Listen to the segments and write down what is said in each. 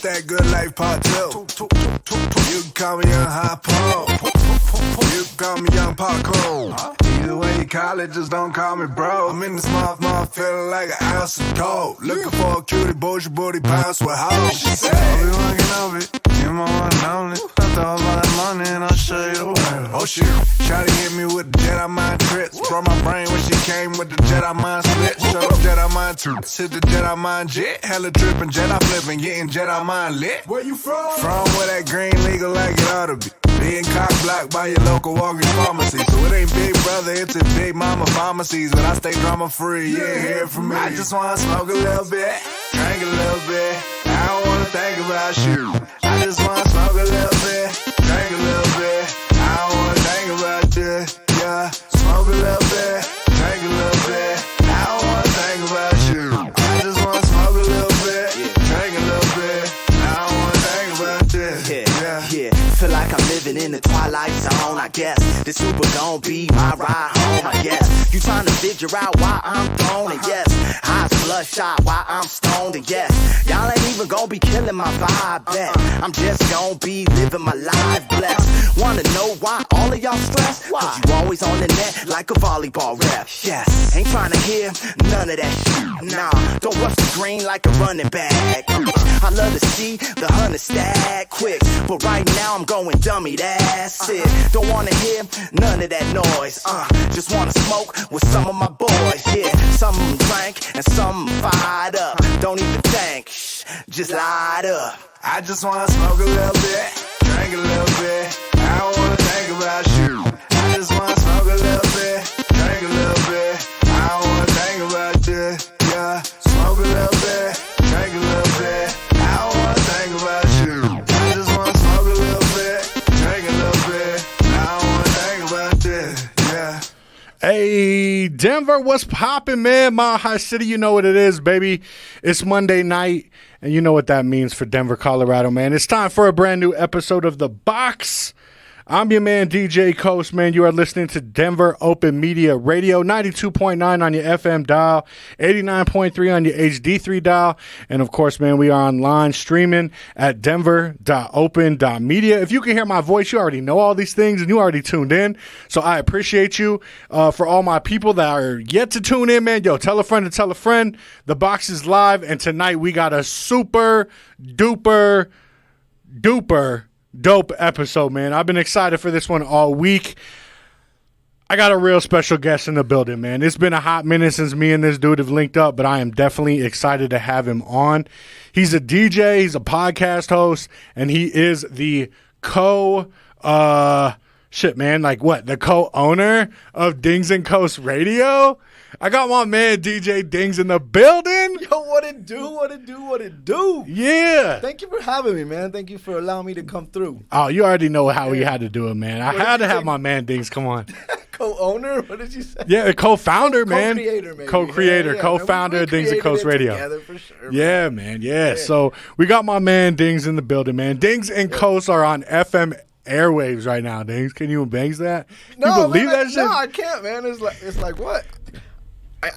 that good life part two. You can call me Young Hot Pop. You can call me Young Popcorn. Either way you call it, just don't call me bro. I'm in the small feeling like an ounce of gold. Looking for a cutie, boys, your booty bounce with hoes. She said, oh, you wanna get over it? You my one and only. I throw all that money and I'll show you the world. Oh shit, try to hit me with the Jedi mind tricks. Broke my brain when she came with the Jedi mind split. Show the Jedi mind tricks, hit the Jedi mind jet. Hella tripping, Jedi flipping, getting Jedi mind lit. Where you from? From where that green legal like it ought to be. Being cock blocked by your local Walgreens pharmacy. So it ain't Big Brother, it's a Big Mama pharmacies. But I stay drama free, yeah, hear from me. I just wanna smoke a little bit, drink a little bit. I don't wanna think about you. I just wanna smoke a little bit, drink a little bit. I don't wanna think about you, yeah. Smoke a little bit, drink a little bit. I don't wanna think about you. I just wanna smoke a little bit, drink a little bit. I don't wanna think about you, yeah. Feel like I'm living in the twilight zone, I guess. This Uber gon' be my ride home, I guess. You trying to figure out why I'm thrown, and yes, eyes bloodshot while I'm stoned, and yes, y'all ain't even gon' be killing my vibe, bet. I'm just gon' be living my life blessed. Wanna know why all of y'all stressed? Cause you always on the net like a volleyball rep. Yes, ain't trying to hear none of that shit. Nah, don't rush the green like a running back. I love to see the 100 stack quick, but right now I'm going dummy, that's it. Don't wanna hear none of that noise. Just wanna smoke with some of my boys. Yeah, some of them drank and some fired up. Don't even think, just light up. I just wanna smoke a little bit, drink a little bit. I don't wanna think about you. I just wanna smoke a little bit, drink a little bit. I don't wanna think about you, yeah. Smoke a little bit, drink a little bit. I don't wanna think about you. I just wanna smoke a little bit, drink a little bit. I don't wanna think about you, yeah. Hey, Denver, what's poppin', man? Mile High City, you know what it is, baby. It's Monday night, and you know what that means for Denver, Colorado, man. It's time for a brand new episode of The Box. I'm your man, DJ Coast, man. You are listening to Denver Open Media Radio, 92.9 on your FM dial, 89.3 on your HD3 dial. And, of course, man, we are online streaming at denver.open.media. If you can hear my voice, you already know all these things, and you already tuned in. So I appreciate you. For all my people that are yet to tune in, man, yo, tell a friend to tell a friend. The Box is live, and tonight we got a super duper dope episode, man. I've been excited for this one all week. I got a real special guest in the building, man. It's been a hot minute since me and this dude have linked up, but I am definitely excited to have him on. He's a DJ, he's a podcast host, and he is the the co-owner of Dings and Coast Radio. I got my man DJ Dings in the building. Yo, what it do? Yeah. Thank you for having me, man. Thank you for allowing me to come through. Oh, you already know how we had to do it, man. I had to have my man Dings come on. Co-owner? What did you say? Yeah, co-founder, man. Co-creator, maybe. Co-creator, co-founder of Dings and Coast Radio. Together for sure, yeah, man. Yeah. So we got my man Dings in the building, man. Dings and Coast are on FM airwaves right now, Dings. Can you bangs that? No, you believe that shit? No, I can't, man. It's like what? I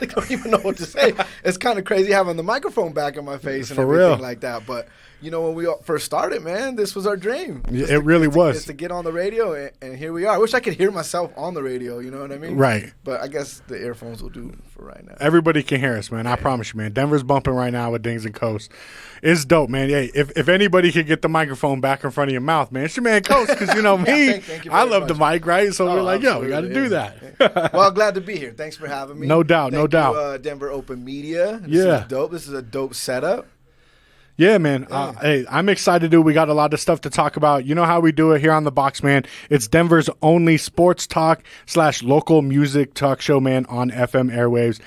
don't even know what to say. It's kind of crazy having the microphone back in my face and everything like that. But, you know, when we first started, man, this was our dream. It really was. Just to get on the radio, and here we are. I wish I could hear myself on the radio, you know what I mean? Right. But I guess the earphones will do for right now. Everybody can hear us, man. I promise you, man. Denver's bumping right now with Dings and Coast. It's dope, man. Hey, if anybody could get the microphone back in front of your mouth, man, it's your man Coast, because, you know, me, thank you I love much. the mic, right? So we're like, absolutely, we got to do that. Well, glad to be here. Thanks for having me. No doubt, Thank doubt. you, Denver Open Media. This is dope. This is a dope setup. Yeah, man. Hey, I'm excited, dude. We got a lot of stuff to talk about. You know how we do it here on The Box, man. It's Denver's only sports talk / local music talk show, man, on FM airwaves.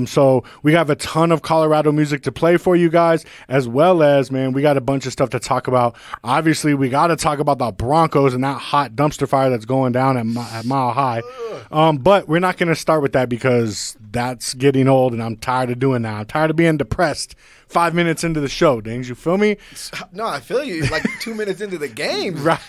So we have a ton of Colorado music to play for you guys, as well as, man, we got a bunch of stuff to talk about. Obviously, we got to talk about the Broncos and that hot dumpster fire that's going down at Mile High. But we're not going to start with that because that's getting old, and I'm tired of doing that. I'm tired of being depressed 5 minutes into the show, Dings. You feel me? No, I feel you. Like 2 minutes into the game. Right.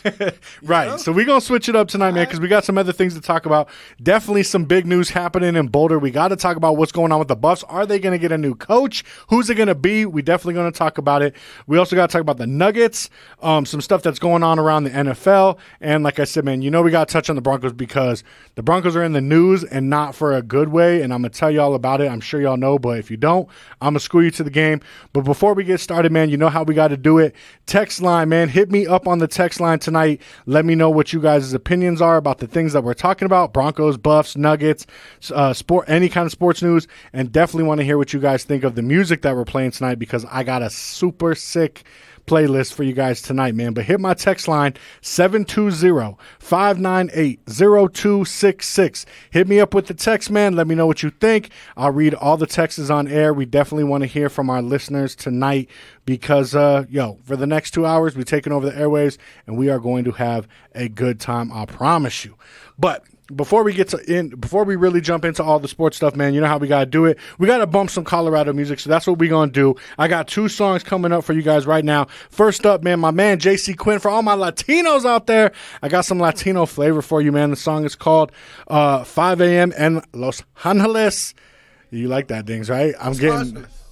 Right. know? So we're going to switch it up tonight, man, because we got some other things to talk about. Definitely some big news happening in Boulder. We got to talk about what's going on with the Buffs. Are they going to get a new coach? Who's it going to be? We definitely going to talk about it. We also got to talk about the Nuggets, some stuff that's going on around the NFL. And like I said, man, we got to touch on the Broncos because the Broncos are in the news and not for a good way. And I'm going to tell you all about it. I'm sure y'all know, but if you don't, I'm going to school you to the game. But before we get started, man, you know how we got to do it. Text line, man. Hit me up on the text line tonight. Let me know what you guys' opinions are about the things that we're talking about. Broncos, Buffs, Nuggets, sport, any kind of sports news. And definitely want to hear what you guys think of the music that we're playing tonight because I got a super sick playlist for you guys tonight, man. But hit my text line, 720-598-0266. Hit me up with the text, man. Let me know what you think. I'll read all the texts on air. We definitely want to hear from our listeners tonight because, for the next 2 hours, we're taking over the airwaves, and we are going to have a good time, I promise you. But before we really jump into all the sports stuff, man, you know how we got to do it. We got to bump some Colorado music, so that's what we're going to do. I got 2 songs coming up for you guys right now. First up, man, my man JC Quinn. For all my Latinos out there, I got some Latino flavor for you, man. The song is called 5 a.m. in Los Angeles. You like that, Dings, right?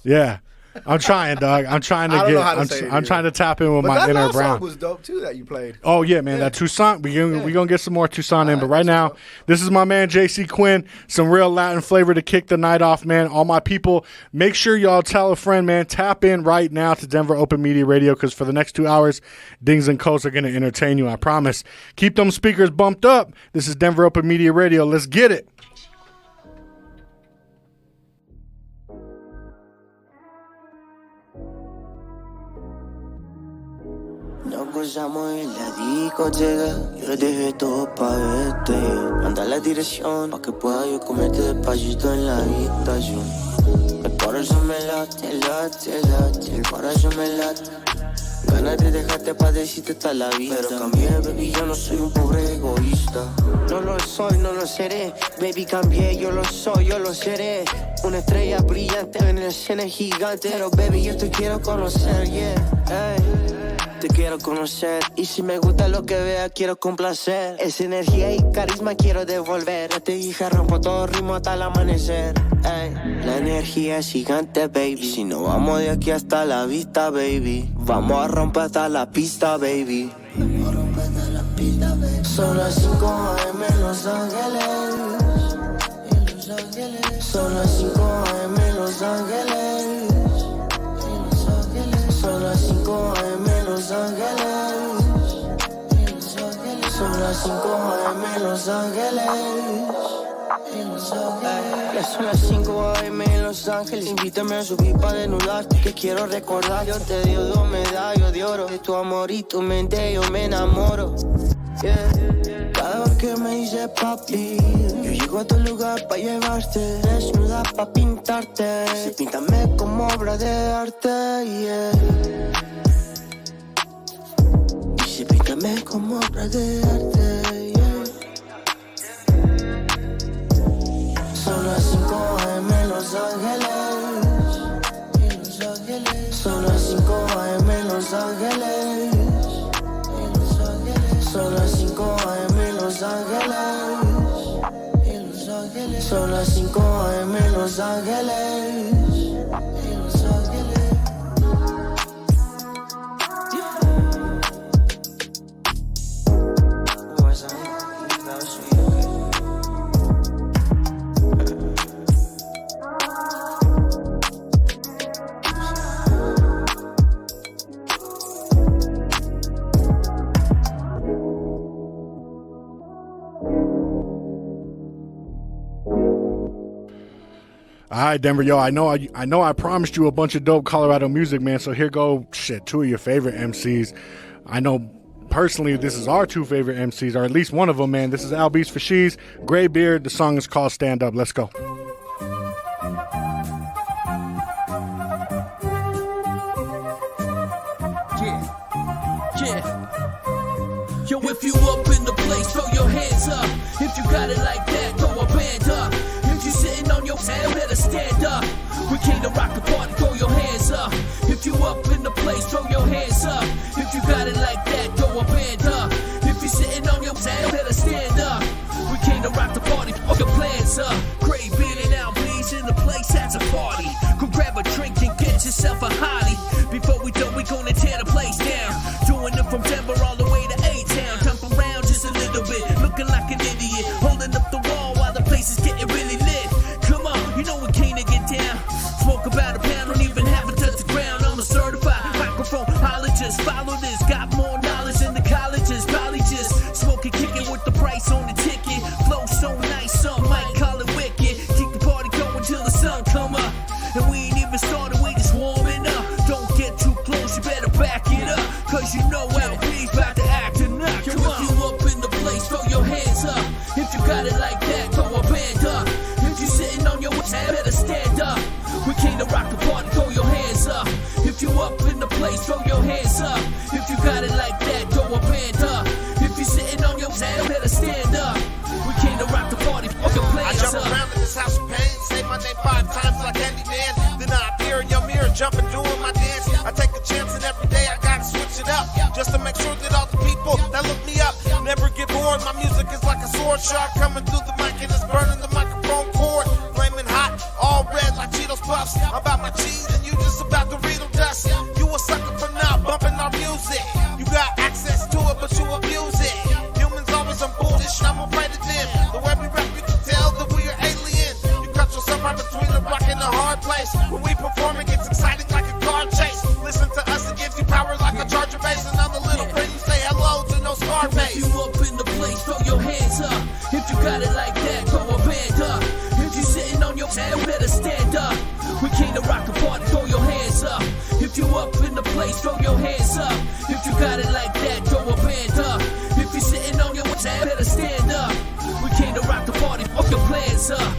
Yeah. I'm trying, dog. I'm trying to tap in with my inner Brown. That was dope too that you played. Oh yeah, man. Yeah. That Tucson. We gonna get some more Tucson in, but right now, this is my man JC Quinn. Some real Latin flavor to kick the night off, man. All my people, make sure y'all tell a friend, man. Tap in right now to Denver Open Media Radio because for the next 2 hours, Dings and Coats are gonna entertain you. I promise. Keep them speakers bumped up. This is Denver Open Media Radio. Let's get it. Nos gozamos en la discoteca, yo dejé todo pa' verte. Manda la dirección pa' que pueda yo comerte despacito en la habitación. El corazón me late, el corazón me late. Ganas de dejarte pa' decirte hasta la vida. Pero cambié, baby, yo no soy un pobre egoísta. No lo soy, no lo seré. Baby, cambié, yo lo soy, yo lo seré. Una estrella brillante en el escena gigante. Pero baby, yo te quiero conocer, yeah. Hey. Te quiero conocer y si me gusta lo que vea quiero complacer. Esa energía y carisma quiero devolver. Ya te dije rompo todo ritmo hasta el amanecer. Ey. La energía es gigante, baby. Y si no vamos de aquí hasta la vista, baby. Vamos a romper hasta la pista, baby. Vamos a romper hasta la pista, baby. Son las 5 a.m. en Los Ángeles. Son las 5 a.m. en Los Ángeles. Son las 5 a.m. en Los Ángeles. Son las 5 a.m. en Los Ángeles. Ya son las 5 a.m. en Los Ángeles. Invítame a subir pa' desnudarte, que quiero recordar. Yo te dio 2 medallas de oro. De tu amor y tu mente yo me enamoro. Yeah. Cada vez que me dices papi, yo llego a tu lugar pa' llevarte. Desnuda pa' pintarte. Píntame como obra de arte, yeah. Dice píntame como obra de arte, yeah. Son las 5 a.m. en Los Ángeles. Son las 5 a.m. en Los Ángeles. Son las 5 a.m. en Los Ángeles. Son las 5 a.m. en Los Ángeles. All right, Denver, yo, I know I promised you a bunch of dope Colorado music, man, so here go, 2 of your favorite MCs. I know personally this is our 2 favorite MCs, or at least one of them, man. This is Al Beats for She's, Gray Beard. The song is called Stand Up. Let's go. Yeah. Yo, if you up in the place, throw your hands up. If you got it like that, throw a band up. If you sitting on your head, better stand up. We came to rock the party, throw your hands up. get yourself a Holly. Before we do, we gonna tear the place down. Doing it from Denver all the way to A-Town. Jump around just a little bit, looking like an idiot. Holding up the wall while the place is getting really lit. Come on, you know we came to get down. Smoke about a pound, don't even have to touch the ground. I'm a certified microphoneologist. Follow this, got more knowledge than the colleges. Probably just smoking, kicking with the price on the ticket. Flow so nice, some might call it wicked. Keep the party going till the sun come up. And we ain't even started, we just warming up. Don't get too close, you better back it up. Cause you know LP's about to act and knock. Come on. If you up in the place, throw your hands up. If you got it like that, throw a band up. If you sitting on your ass, better stand up. We came to rock the party, throw your hands up. If you up in the place, throw your hands up. If you got it like that, throw a band up. If you sitting on your ass, better stand up. We came to rock the party, fuck your plans up. I jump around in this house of pain, say my name 5 times like Candyman. Then I appear in your mirror, jumping, doing my dance. I take a chance and every day I gotta switch it up, just to make sure that all the people that look me up never get bored. My music is like a sword shark coming through the mic and it's burning the microphone cord. Flaming hot, all red like Cheetos Puffs. I'm about my cheese and you just about to read dust. You a sucker for not bumping our music. You got access to it, but you abuse it. Humans always on bullshit, I'm afraid of them. The way we rap, you can tell that we are aliens. You cut yourself right between the rock and the hard place. When we perform, it gets exciting like a car chase. Listen to us, it gives you power like a charger base. Another little friend, you say hello to no smart face. If you up in the place, throw your hands up. If you got it like that, throw a band up. If you sitting on your ass, better stand up. We came to rock the party, throw your hands up. If you up in the place, throw your hands up. If you got it like that, throw a band up. If you sitting on your ass, better stand up. We came to rock the party, fuck your plans up.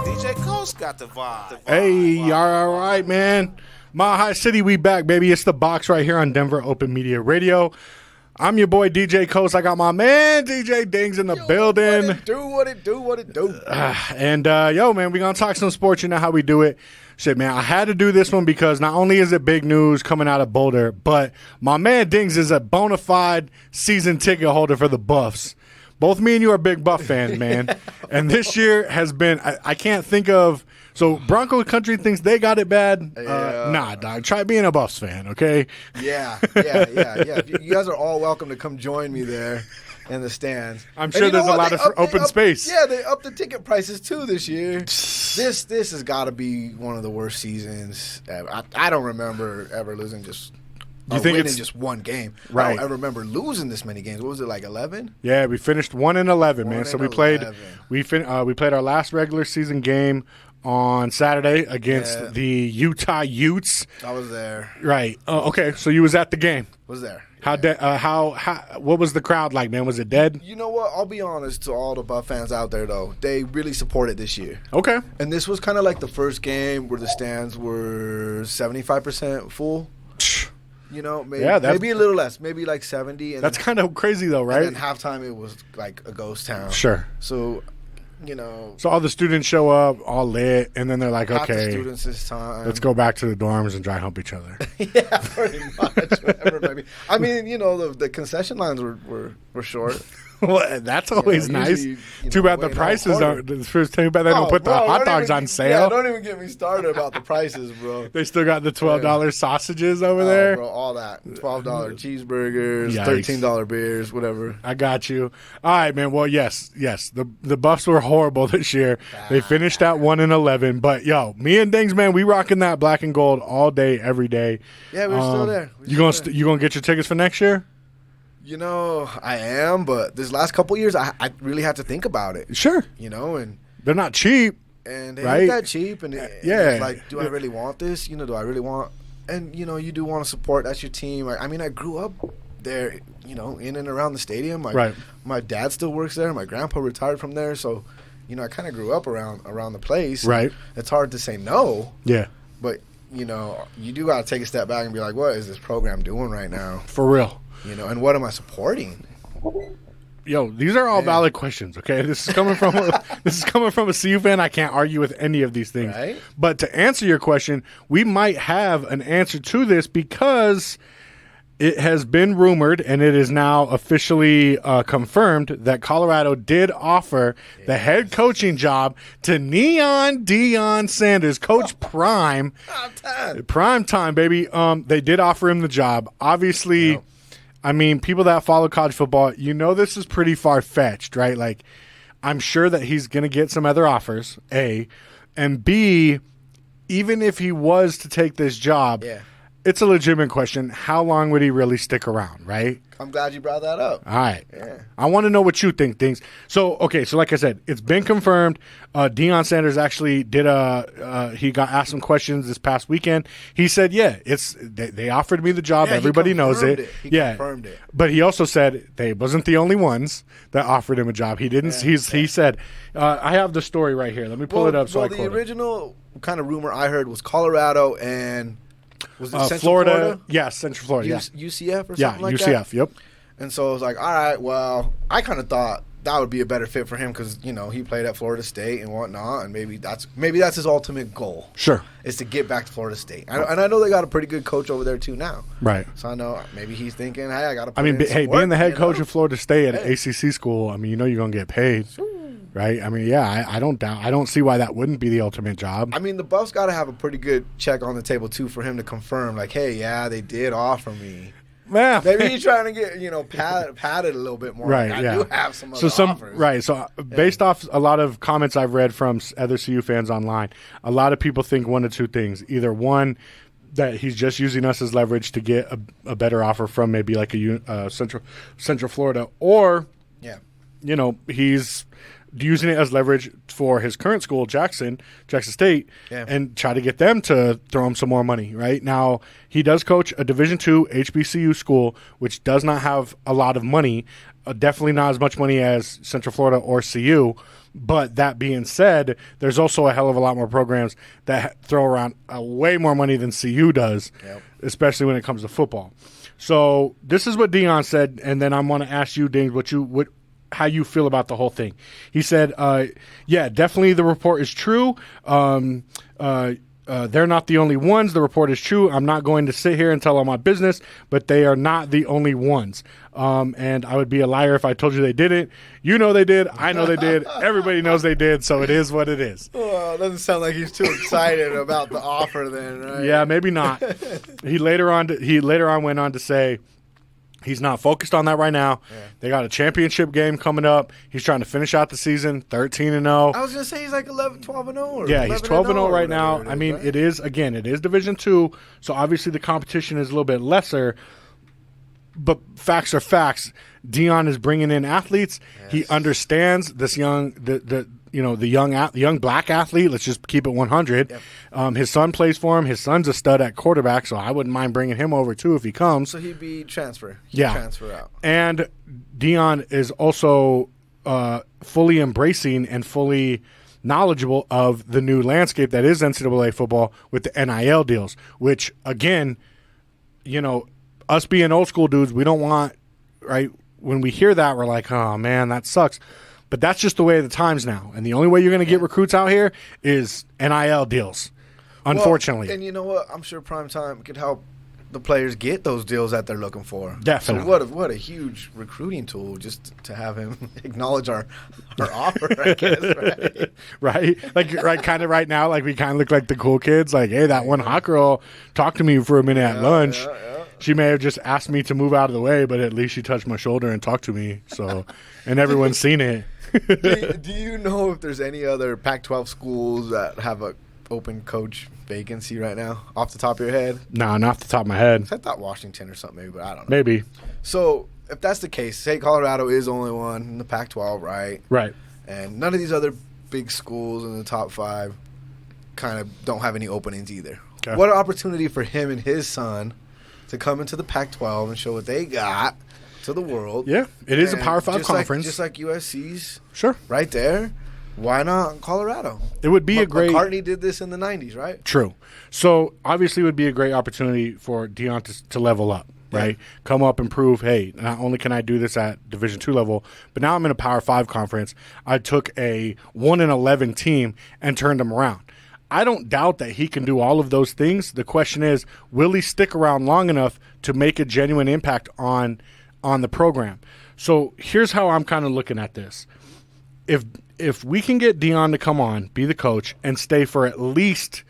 DJ Coast got the vibe. Hey, all right, man. Mile High City, we back, baby. It's the box right here on Denver Open Media Radio. I'm your boy, DJ Coast. I got my man, DJ Dings, in the building. What it do. And, yo, man, we going to talk some sports. You know how we do it. Shit, man, I had to do this one because not only is it big news coming out of Boulder, but my man Dings is a bona fide season ticket holder for the Buffs. Both me and you are big Buff fans, man. And this year has been, I can't think of, so Bronco Country thinks they got it bad. Nah, dog. Try being a Buffs fan, okay? Yeah. You guys are all welcome to come join me there in the stands. I'm sure there's a lot of open space. Yeah, they upped the ticket prices too this year. This has got to be one of the worst seasons ever. I don't remember ever losing you think it's just one game? Right. I remember losing this many games. What was it, like 11? Yeah, we finished 1-11, man. So we played our last regular season game on Saturday against the Utah Utes. I was there. Right. Okay. So you was at the game. Was there. What was the crowd like, man? Was it dead? You know what? I'll be honest to all the Buff fans out there, though. They really supported this year. Okay. And this was kind of like the first game where the stands were 75% full. You know, maybe a little less, maybe like 70. And that's kind of crazy, though, right? And then halftime, it was like a ghost town. Sure. So, you know. So all the students show up, all lit, and then they're like, half okay, the students this time. Let's go back to the dorms and dry hump each other. Yeah, pretty much. Whatever, maybe. I mean, you know, the concession lines were short. Well, that's always nice. Too bad the prices aren't. Too bad they don't put the hot dogs on sale. Yeah, don't even get me started about the prices, bro. They still got the $12 sausages over there. Bro, all that. $12 cheeseburgers, Yikes. $13 beers, whatever. I got you. All right, man. Well, yes. The Buffs were horrible this year. They finished at 1-11. But yo, me and Dings, man, we rocking that black and gold all day, every day. Yeah, we're still there. You gonna get your tickets for next year? You know, I am, but this last couple years, I really had to think about it. Sure. You know, and they're not cheap. And they right? ain't that cheap. And it's like, do I really want this? You know, do I really want? And, you know, you do want to support. That's your team. I mean, I grew up there, you know, in and around the stadium. My dad still works there. My grandpa retired from there. So, you know, I kind of grew up around the place. Right. It's hard to say no. Yeah. But, you know, you do got to take a step back and be like, what is this program doing right now? For real. You know, and what am I supporting? these are all valid questions. Okay, this is coming from a CU fan. I can't argue with any of these things. Right. But to answer your question, we might have an answer to this because it has been rumored, and it is now officially confirmed that Colorado did offer the head coaching job to Neon Deion Sanders, Coach Prime. Prime time, baby. They did offer him the job. Obviously, I mean, people that follow college football, this is pretty far-fetched, right? Like, I'm sure that he's going to get some other offers, A. And B, even if he was to take this job, it's a legitimate question. How long would he really stick around, right? I'm glad you brought that up. All right. Yeah. I want to know what you think, things. So, okay, so like I said, it's been confirmed. Deion Sanders actually did he got asked some questions this past weekend. He said, they offered me the job. Yeah, everybody knows it. He confirmed it. But he also said they wasn't the only ones that offered him a job. He didn't. He said, I have the story right here. Let me pull it up. The original kind of rumor I heard was Colorado and was it Central Florida? Yes, Central Florida. UCF or something like that? Yeah, UCF, yep. And so I was like, all right, well, I kind of thought that would be a better fit for him because, he played at Florida State and whatnot, and maybe that's his ultimate goal. Sure. Is to get back to Florida State. And I know they got a pretty good coach over there, too, now. Right. So I know maybe he's thinking, hey, I got to put being the head coach of Florida State at an ACC school, you're going to get paid. Right? I don't see why that wouldn't be the ultimate job. The Buffs got to have a pretty good check on the table, too, for him to confirm, like, hey, they did offer me. Yeah. Maybe he's trying to get, padded a little bit more. Right, like, I do have some other offers. Right. So based off a lot of comments I've read from other CU fans online, a lot of people think one of two things. Either one, that he's just using us as leverage to get a better offer from maybe like a Central Florida, or, he's using it as leverage for his current school, Jackson State, and try to get them to throw him some more money. Right now, he does coach a Division II HBCU school, which does not have a lot of money, definitely not as much money as Central Florida or CU. But that being said, there's also a hell of a lot more programs that throw around way more money than CU does, especially when it comes to football. So this is what Deion said, and then I want to ask you, Dings, how you feel about the whole thing. He said, definitely the report is true. They're not the only ones. The report is true. I'm not going to sit here and tell all my business, but they are not the only ones. And I would be a liar if I told you they didn't. You know they did. I know they did. Everybody knows they did, so it is what it is. Well, it doesn't sound like he's too excited about the offer then, right? Yeah, maybe not. He later on went on to say, he's not focused on that right now. Yeah. They got a championship game coming up. He's trying to finish out the season 13-0. I was going to say he's like 12-0. Yeah, he's 12-0 right now. It is Division II, so obviously the competition is a little bit lesser. But facts are facts. Deion is bringing in athletes. Yes. He understands this young black athlete. Let's just keep it 100. Yep. His son plays for him. His son's a stud at quarterback, so I wouldn't mind bringing him over too if he comes. So he'd be transfer. Transfer out. And Deion is also fully embracing and fully knowledgeable of the new landscape that is NCAA football with the NIL deals, which again, us being old school dudes, we don't want, right? When we hear that, we're like, oh man, that sucks. But that's just the way of the times now. And the only way you're going to get recruits out here is NIL deals, unfortunately. And you know what? I'm sure Primetime could help the players get those deals that they're looking for. Definitely. So what a huge recruiting tool just to have him acknowledge our offer, I guess, right? Right? Kind of right now, like we kind of look like the cool kids. Like, hey, that one hot girl talked to me for a minute at lunch. Yeah. She may have just asked me to move out of the way, but at least she touched my shoulder and talked to me. So, and everyone's seen it. Do you know if there's any other Pac-12 schools that have a open coach vacancy right now off the top of your head? No, not off the top of my head. I thought Washington or something maybe, but I don't know. Maybe. So if that's the case, say Colorado is the only one in the Pac-12, right? Right. And none of these other big schools in the top 5 kind of don't have any openings either. Okay. What an opportunity for him and his son to come into the Pac-12 and show what they got to the world. Yeah, it is a Power 5 conference. Just like USC's. Sure. Right there. Why not Colorado? It would be a great... McCartney did this in the 90s, right? True. So, obviously, it would be a great opportunity for Deion to level up, right? Come up and prove, hey, not only can I do this at Division II level, but now I'm in a Power 5 conference. I took a 1-11 team and turned them around. I don't doubt that he can do all of those things. The question is, will he stick around long enough to make a genuine impact on the program? So here's how I'm kind of looking at this. If we can get Deion to come on, be the coach, and stay for at least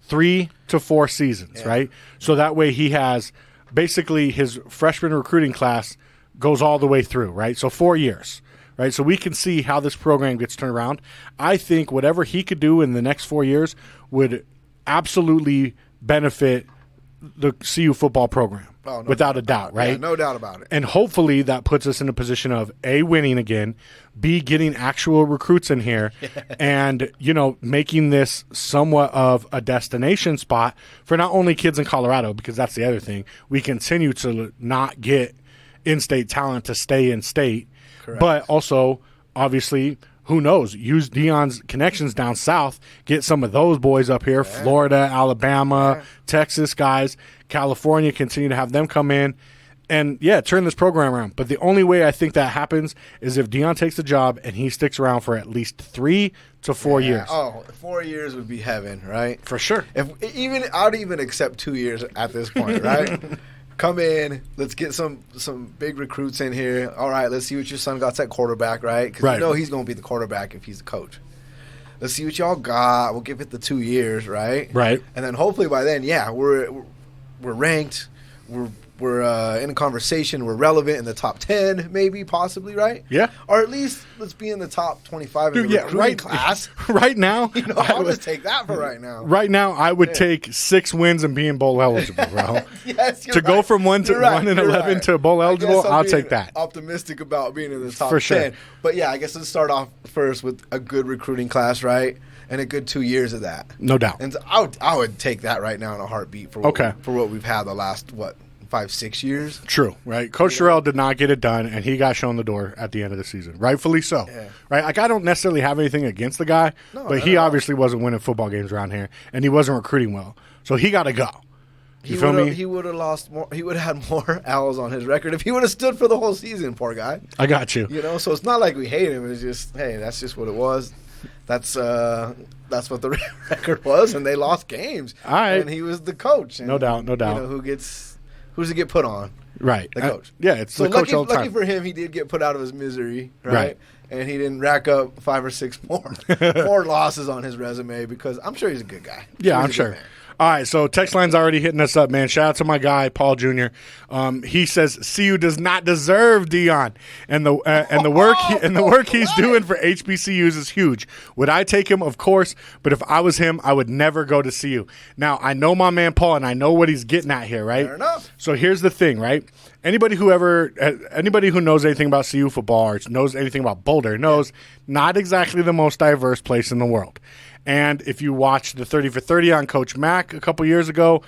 3 to 4 seasons, right? So that way he has basically his freshman recruiting class goes all the way through, right? So 4 years, right? So we can see how this program gets turned around. I think whatever he could do in the next 4 years would absolutely benefit the CU football program, without a doubt, right? Yeah, no doubt about it. And hopefully that puts us in a position of A, winning again, B, getting actual recruits in here, and, making this somewhat of a destination spot for not only kids in Colorado, because that's the other thing. We continue to not get in-state talent to stay in state, but also, obviously, who knows? Use Deion's connections down south, get some of those boys up here, Florida, Alabama, Texas guys, California, continue to have them come in and, turn this program around. But the only way I think that happens is if Deion takes the job and he sticks around for at least 3 to 4 years. Oh, 4 years would be heaven, right? For sure. I'd even accept 2 years at this point, right? Come in, let's get some big recruits in here. All right, let's see what your son got at quarterback, right? Because he's going to be the quarterback if he's the coach. Let's see what y'all got. We'll give it the 2 years, right? Right. And then hopefully by then, we're ranked. We're in a conversation. We're relevant in the top 10, maybe, possibly, right? Yeah. Or at least let's be in the top 25 in the recruiting class. Right now, I'll just take that for right now. Right now, I would take 6 wins and being bowl eligible, bro. Yes, to go from 1-11 to bowl eligible, I'll take that. Optimistic about being in the top for 10. Sure. But I guess let's start off first with a good recruiting class, right? And a good 2 years of that. No doubt. And I would take that right now in a heartbeat for what we've had the last 5-6 years. True, right? Coach Terrell did not get it done, and he got shown the door at the end of the season. Rightfully so. Yeah. Right? Like, I don't necessarily have anything against the guy, but he obviously wasn't winning football games around here, and he wasn't recruiting well. So he got to go. You feel me? He would have lost more. He would have had more L's on his record if he would have stood for the whole season, poor guy. I got you. So it's not like we hate him. It's just, hey, that's just what it was. That's what the record was, and they lost games. All right. And he was the coach. And, no doubt. Who's it get put on? Right. The coach. It's the coach all the time. Lucky for him, he did get put out of his misery, right? And he didn't rack up 5 or 6 more losses on his resume because I'm sure he's a good guy. I'm sure. All right, so text line's already hitting us up, man. Shout out to my guy, Paul Jr. He says CU does not deserve Deion, and the work he's doing for HBCUs is huge. Would I take him? Of course, but if I was him, I would never go to CU. Now, I know my man Paul, and I know what he's getting at here, right? Fair enough. So here's the thing, right? Anybody who knows anything about CU football or knows anything about Boulder knows not exactly the most diverse place in the world. And if you watch the 30 for 30 on Coach Mack a couple years ago,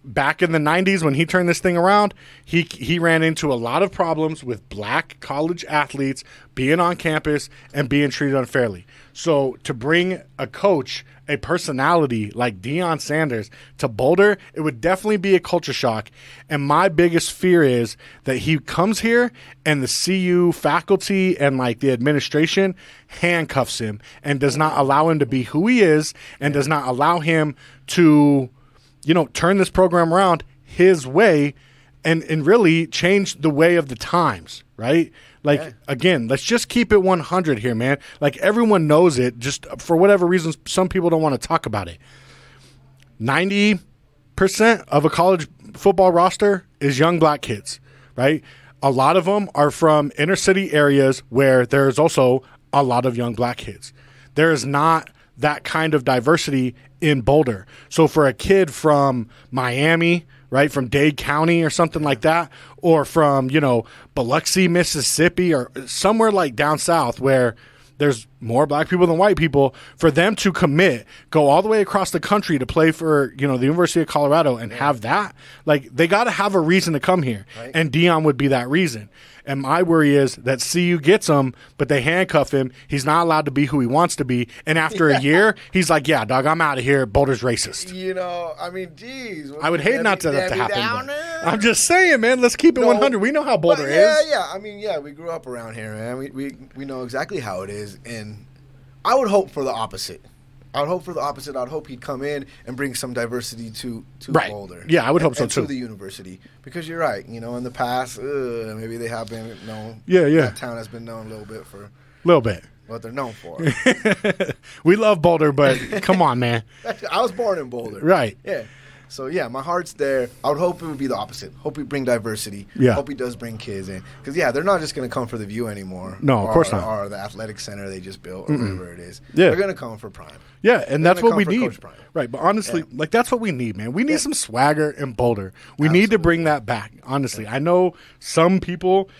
back in the 90s when he turned this thing around, he ran into a lot of problems with black college athletes being on campus and being treated unfairly. So to bring a coach, a personality like Deion Sanders to Boulder, it would definitely be a culture shock. And my biggest fear is that he comes here and the CU faculty and like the administration handcuffs him and does not allow him to be who he is and does not allow him to, turn this program around his way and really change the way of the times, right? Again, let's just keep it 100 here, man. Like, everyone knows it. Just for whatever reasons, some people don't want to talk about it. 90% of a college football roster is young black kids, right? A lot of them are from inner city areas where there's also a lot of young black kids. There is not that kind of diversity in Boulder. So for a kid from Miami, right, from Dade County or something like that, or from, Biloxi, Mississippi, or somewhere like down south where there's more black people than white people, for them to commit, go all the way across the country to play for, the University of Colorado and have that, they got to have a reason to come here. Right. And Deion would be that reason. And my worry is that CU gets him, but they handcuff him. He's not allowed to be who he wants to be. And after a year, he's like, yeah, dog, I'm out of here. Boulder's racist. Geez. I would hate not to that to happen. I'm just saying, man. Let's keep it 100. We know how Boulder is. Yeah. I mean, we grew up around here, man. We know exactly how it is, and I would hope for the opposite. I'd hope he'd come in and bring some diversity to Boulder. Yeah, I would hope so and too. To the university, because you're right. You know, in the past, maybe they have been known. Yeah. That town has been known a little bit for. Little bit. What they're known for. We love Boulder, but come on, man. I was born in Boulder. Right. Yeah. So, yeah, my heart's there. I would hope it would be the opposite. Hope we bring diversity. Yeah. Hope he does bring kids in. Because, yeah, they're not just going to come for the view anymore. No, of course not. Or the athletic center they just built or whatever it is. Yeah. They're going to come for Prime. Yeah, and that's what we need. Coach Prime. Right, but honestly, like that's what we need, man. We need some swagger in Boulder. We need to bring that back, honestly. I know some people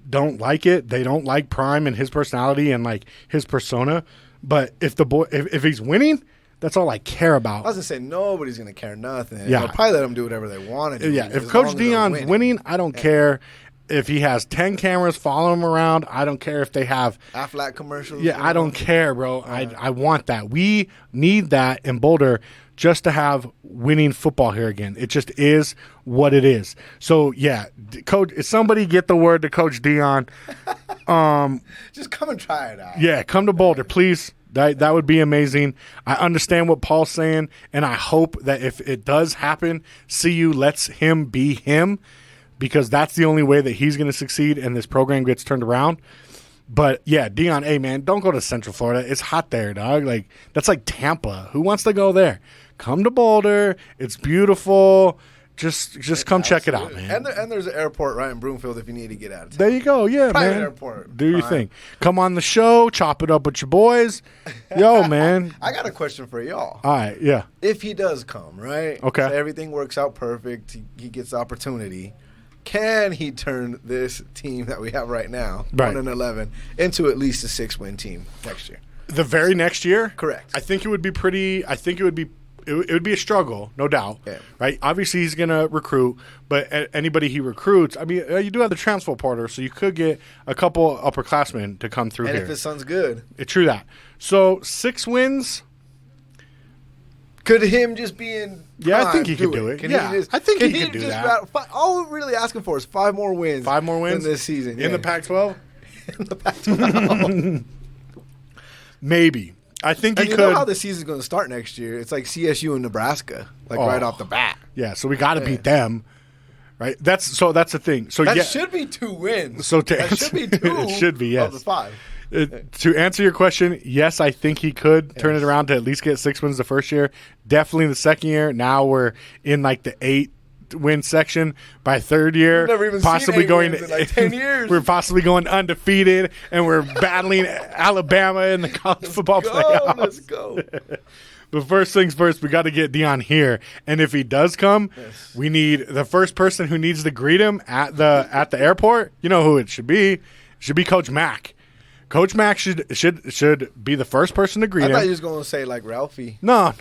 don't like it. They don't like Prime and his personality and like his persona, but if he's winning, that's all I care about. I was going to say, nobody's going to care nothing. Yeah. They'll probably let them do whatever they want to do. Yeah, if Coach Dion's winning, I don't care. If he has 10 cameras following him around, I don't care if they have Aflac commercials. Yeah, I don't care, bro. I want that. We need that in Boulder just to have winning football here again. It just is what it is. So, yeah, Coach, if somebody get the word to Coach Dion. Just come and try it out. Yeah, come to Boulder, please. That would be amazing. I understand what Paul's saying, and I hope that if it does happen, CU lets him be him, because that's the only way that he's going to succeed and this program gets turned around. But, yeah, Dion, hey, man, don't go to Central Florida. It's hot there, dog. Like, that's like Tampa. Who wants to go there? Come to Boulder. It's beautiful. Just come check it out, man. And there's an airport right in Broomfield if you need to get out of town. There you go. Yeah, Private man. airport. Do your thing. Come on the show. Chop it up with your boys. Yo, man. I got a question for y'all. All right, yeah. If he does come, right? Okay. So everything works out perfect. He gets the opportunity. Can he turn this team that we have right now, Right. 1-11, into at least a 6-win team next year? The very next year? Correct. I think it would be it would be a struggle, no doubt. Yeah. Right? Obviously, he's going to recruit, but anybody he recruits, I mean, you do have the transfer portal, so you could get a couple upperclassmen to come through And here. if his son's good. True that. So 6 wins. Could him just be in Yeah, I prime think he could do it. Yeah, I think he could do that. All we're really asking for is 5 more wins. 5 more wins in this season. in the Pac-12. In the Pac-12. Maybe. I think And he you could. know how the season's going to start next year? It's like CSU and Nebraska, right off the bat. Yeah, so we got to beat them, right? That's the thing. So That should be 2 wins. So that should be 2. it should be, yes. Of the 5. To answer your question, yes, I think he could turn it around to at least get 6 wins the first year. Definitely the second year. Now we're in like the 8-win section. By third year, We've never even possibly seen 8 going wins in like 10 years. We're possibly going undefeated, and we're battling Alabama in the college football playoffs. Let's go. But first things first, we got to get Dion here, and if he does come, we need the first person who needs to greet him at the airport. You know who it should be? It should be Coach Mack. Coach Mack should be the first person to greet him. I thought you was going to say like Ralphie. No.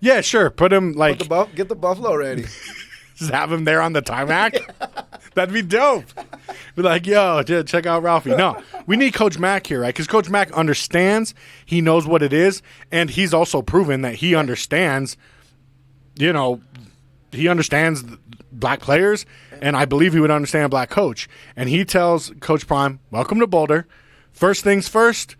Yeah, sure. Put him like Get the Buffalo ready. just have him there on the tarmac. That'd be dope. Be like, yo, check out Ralphie. No, we need Coach Mack here, right? Because Coach Mack understands. He knows what it is, and he's also proven that he understands. You know, he understands black players, and I believe he would understand a black coach. And he tells Coach Prime, "Welcome to Boulder. First things first,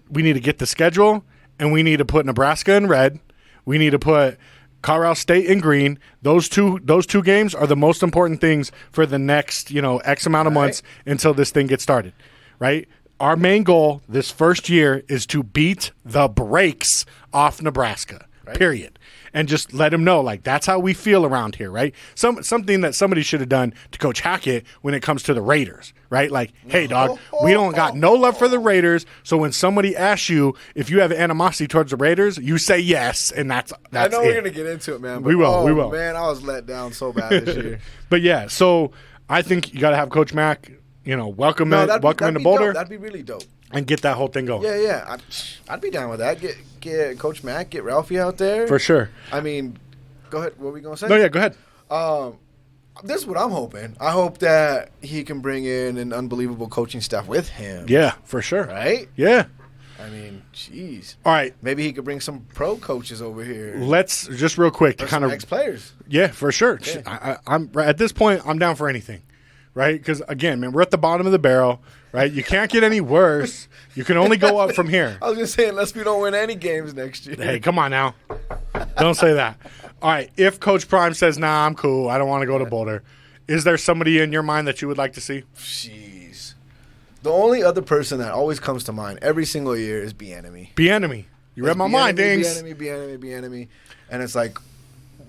we need to get the schedule, and we need to put Nebraska in red. We need to put Colorado State in green. Those two games are the most important things for the next, X amount of months until this thing gets started, right? Our main goal this first year is to beat the brakes off Nebraska, period. And just let him know, like, that's how we feel around here, right? Something that somebody should have done to Coach Hackett when it comes to the Raiders, right? Like, hey, dog, we don't got no love for the Raiders, so when somebody asks you if you have animosity towards the Raiders, you say yes, and that's I know it. we're going to get into it, man. But, We will. Man, I was let down so bad this year. But, yeah, so I think you got to have Coach Mack, welcome into Boulder. That'd be really dope. And get that whole thing going. Yeah. I'd be down with that. Get Coach Mack, get Ralphie out there. For sure. I mean, go ahead. What were we going to say? No, yeah, go ahead. This is what I'm hoping. I hope that he can bring in an unbelievable coaching staff with him. Yeah, for sure. Right? Yeah. I mean, jeez. All right. Maybe he could bring some pro coaches over here. Let's just real quick to Or kind some of ex-players. Yeah, for sure. Yeah. I'm at this point. I'm down for anything, right? Because again, man, we're at the bottom of the barrel, right? You can't get any worse. You can only go up from here. I was gonna say, unless we don't win any games next year. Hey, come on now. Don't say that. All right. If Coach Prime says, "Nah, I'm cool. I don't want to go to Boulder," is there somebody in your mind that you would like to see? Jeez. The only other person that always comes to mind every single year is Bieniemy. Bieniemy. You read my mind, Dings. Bieniemy. And it's like,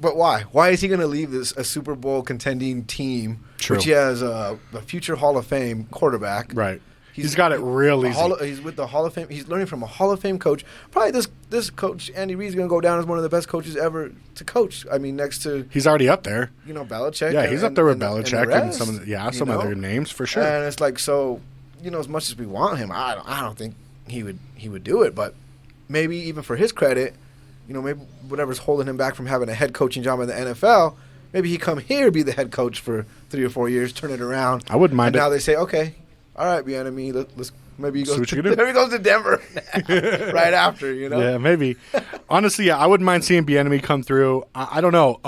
but why? Why is he going to leave a Super Bowl contending team, True. which he has a future Hall of Fame quarterback? Right. He's got it real easy. He's with the Hall of Fame. He's learning from a Hall of Fame coach. Probably this coach, Andy Reid's going to go down as one of the best coaches ever to coach. I mean, next to He's already up there. Belichick. Yeah, he's up there with Belichick the and rest, some other names for sure. And it's like, so, as much as we want him, I don't think he would do it. But maybe even for his credit, maybe whatever's holding him back from having a head coaching job in the NFL, maybe he come here, be the head coach for 3 or 4 years, turn it around. I wouldn't mind and it. Now they say, okay, all right, Bieniemy, let's maybe he See goes what you can do. there he goes to Denver right after, Yeah, maybe. Honestly, yeah, I wouldn't mind seeing Bieniemy come through. I don't know.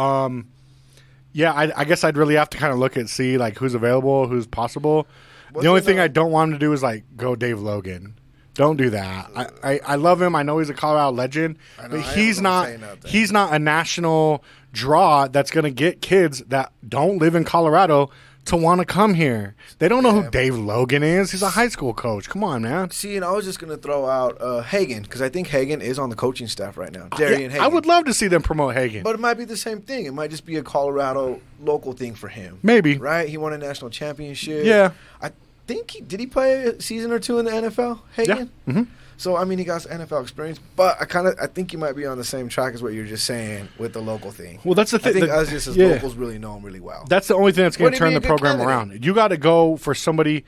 Yeah, I guess I'd really have to kind of see like who's available, who's possible. The only thing I don't want him to do is like go Dave Logan. Don't do that. I love him. I know he's a Colorado legend, but he's not a national draw that's going to get kids that don't live in Colorado to want to come here. They don't know who Dave Logan is. He's a high school coach. Come on, man. See, and I was just going to throw out Hagan, because I think Hagan is on the coaching staff right now. Darian Hagan. I would love to see them promote Hagan. But it might be the same thing. It might just be a Colorado local thing for him. Maybe. Right? He won a national championship. Yeah. I think did he play a season or two in the NFL, Hagan? Yeah. Mm-hmm. So, I mean, he got NFL experience, but I think he might be on the same track as what you're just saying with the local thing. Well, that's the thing. I think us just as locals really know him really well. That's the only thing that's going to turn the good program candidate? around. You got to go for somebody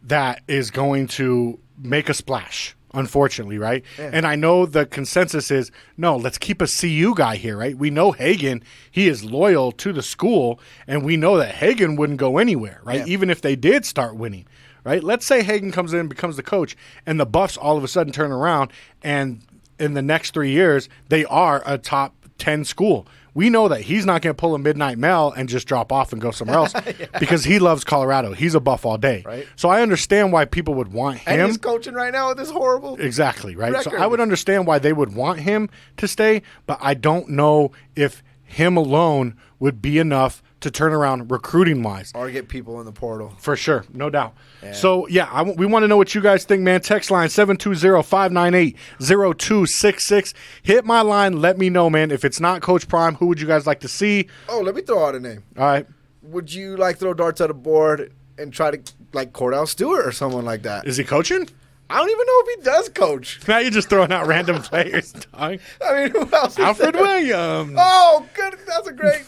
that is going to make a splash, unfortunately, right? Yeah. And I know the consensus is, no, let's keep a CU guy here, right? We know Hagan, he is loyal to the school, and we know that Hagan wouldn't go anywhere, right? Yeah. Even if they did start winning. Right? Let's say Hagan comes in, becomes the coach, and the Buffs all of a sudden turn around, and in the next 3 years, they are a top 10 school. We know that he's not going to pull a Midnight Mel and just drop off and go somewhere else because he loves Colorado. He's a Buff all day. Right. So I understand why people would want him. And he's coaching right now with this horrible Exactly, right? record. So I would understand why they would want him to stay, but I don't know if him alone would be enough to turn around recruiting-wise. Or get people in the portal. For sure, no doubt. Yeah. So, yeah, we want to know what you guys think, man. Text line 720-598-0266. Hit my line. Let me know, man. If it's not Coach Prime, who would you guys like to see? Oh, let me throw out a name. All right. Would you throw darts at a board and try to Cordell Stewart or someone like that? Is he coaching? I don't even know if he does coach. Now you're just throwing out random players, dog. I mean, who else? is Alfred there? Williams. Oh, good. That's a great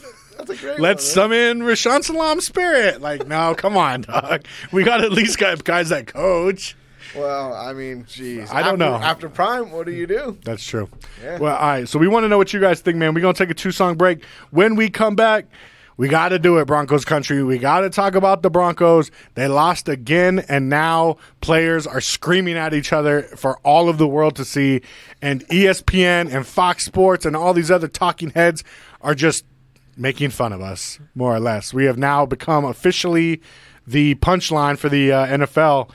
Let's one, summon Rashawn Salam Spirit. No, come on, dog. We got at least got guys that coach. Well, I mean, geez. I don't know. After Prime, what do you do? That's true. Yeah. Well, all right. So we want to know what you guys think, man. We're going to take a 2-song break. When we come back, we got to do it, Broncos country. We got to talk about the Broncos. They lost again, and now players are screaming at each other for all of the world to see. And ESPN and Fox Sports and all these other talking heads are just making fun of us, more or less. We have now become officially the punchline for the NFL,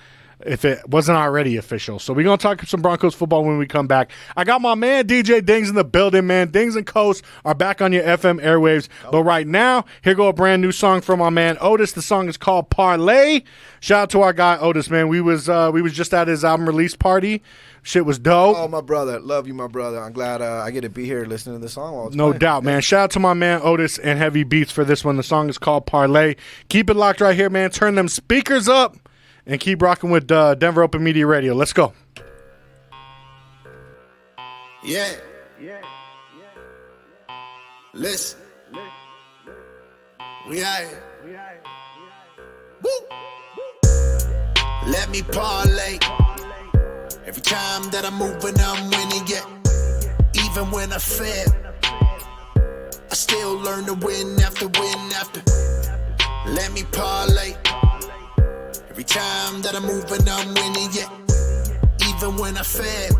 if it wasn't already official. So we're going to talk some Broncos football when we come back. I got my man DJ Dings in the building, man. Dings and Coast are back on your FM airwaves. But right now, here go a brand new song from my man Otis. The song is called Parlay. Shout out to our guy Otis, man. We was just at his album release party. Shit was dope. Oh, my brother. Love you, my brother. I'm glad I get to be here listening to the song all the time. No doubt, man. Shout out to my man Otis and Heavy Beats for this one. The song is called Parlay. Keep it locked right here, man. Turn them speakers up and keep rocking with Denver Open Media Radio. Let's go. Yeah. Listen. We out here. Woo. Let me parlay. Every time that I'm moving, I'm winning, yeah. Even when I fail, I still learn to win after win after. Let me parlay. Every time that I'm moving, I'm winning, yeah. Even when I fail,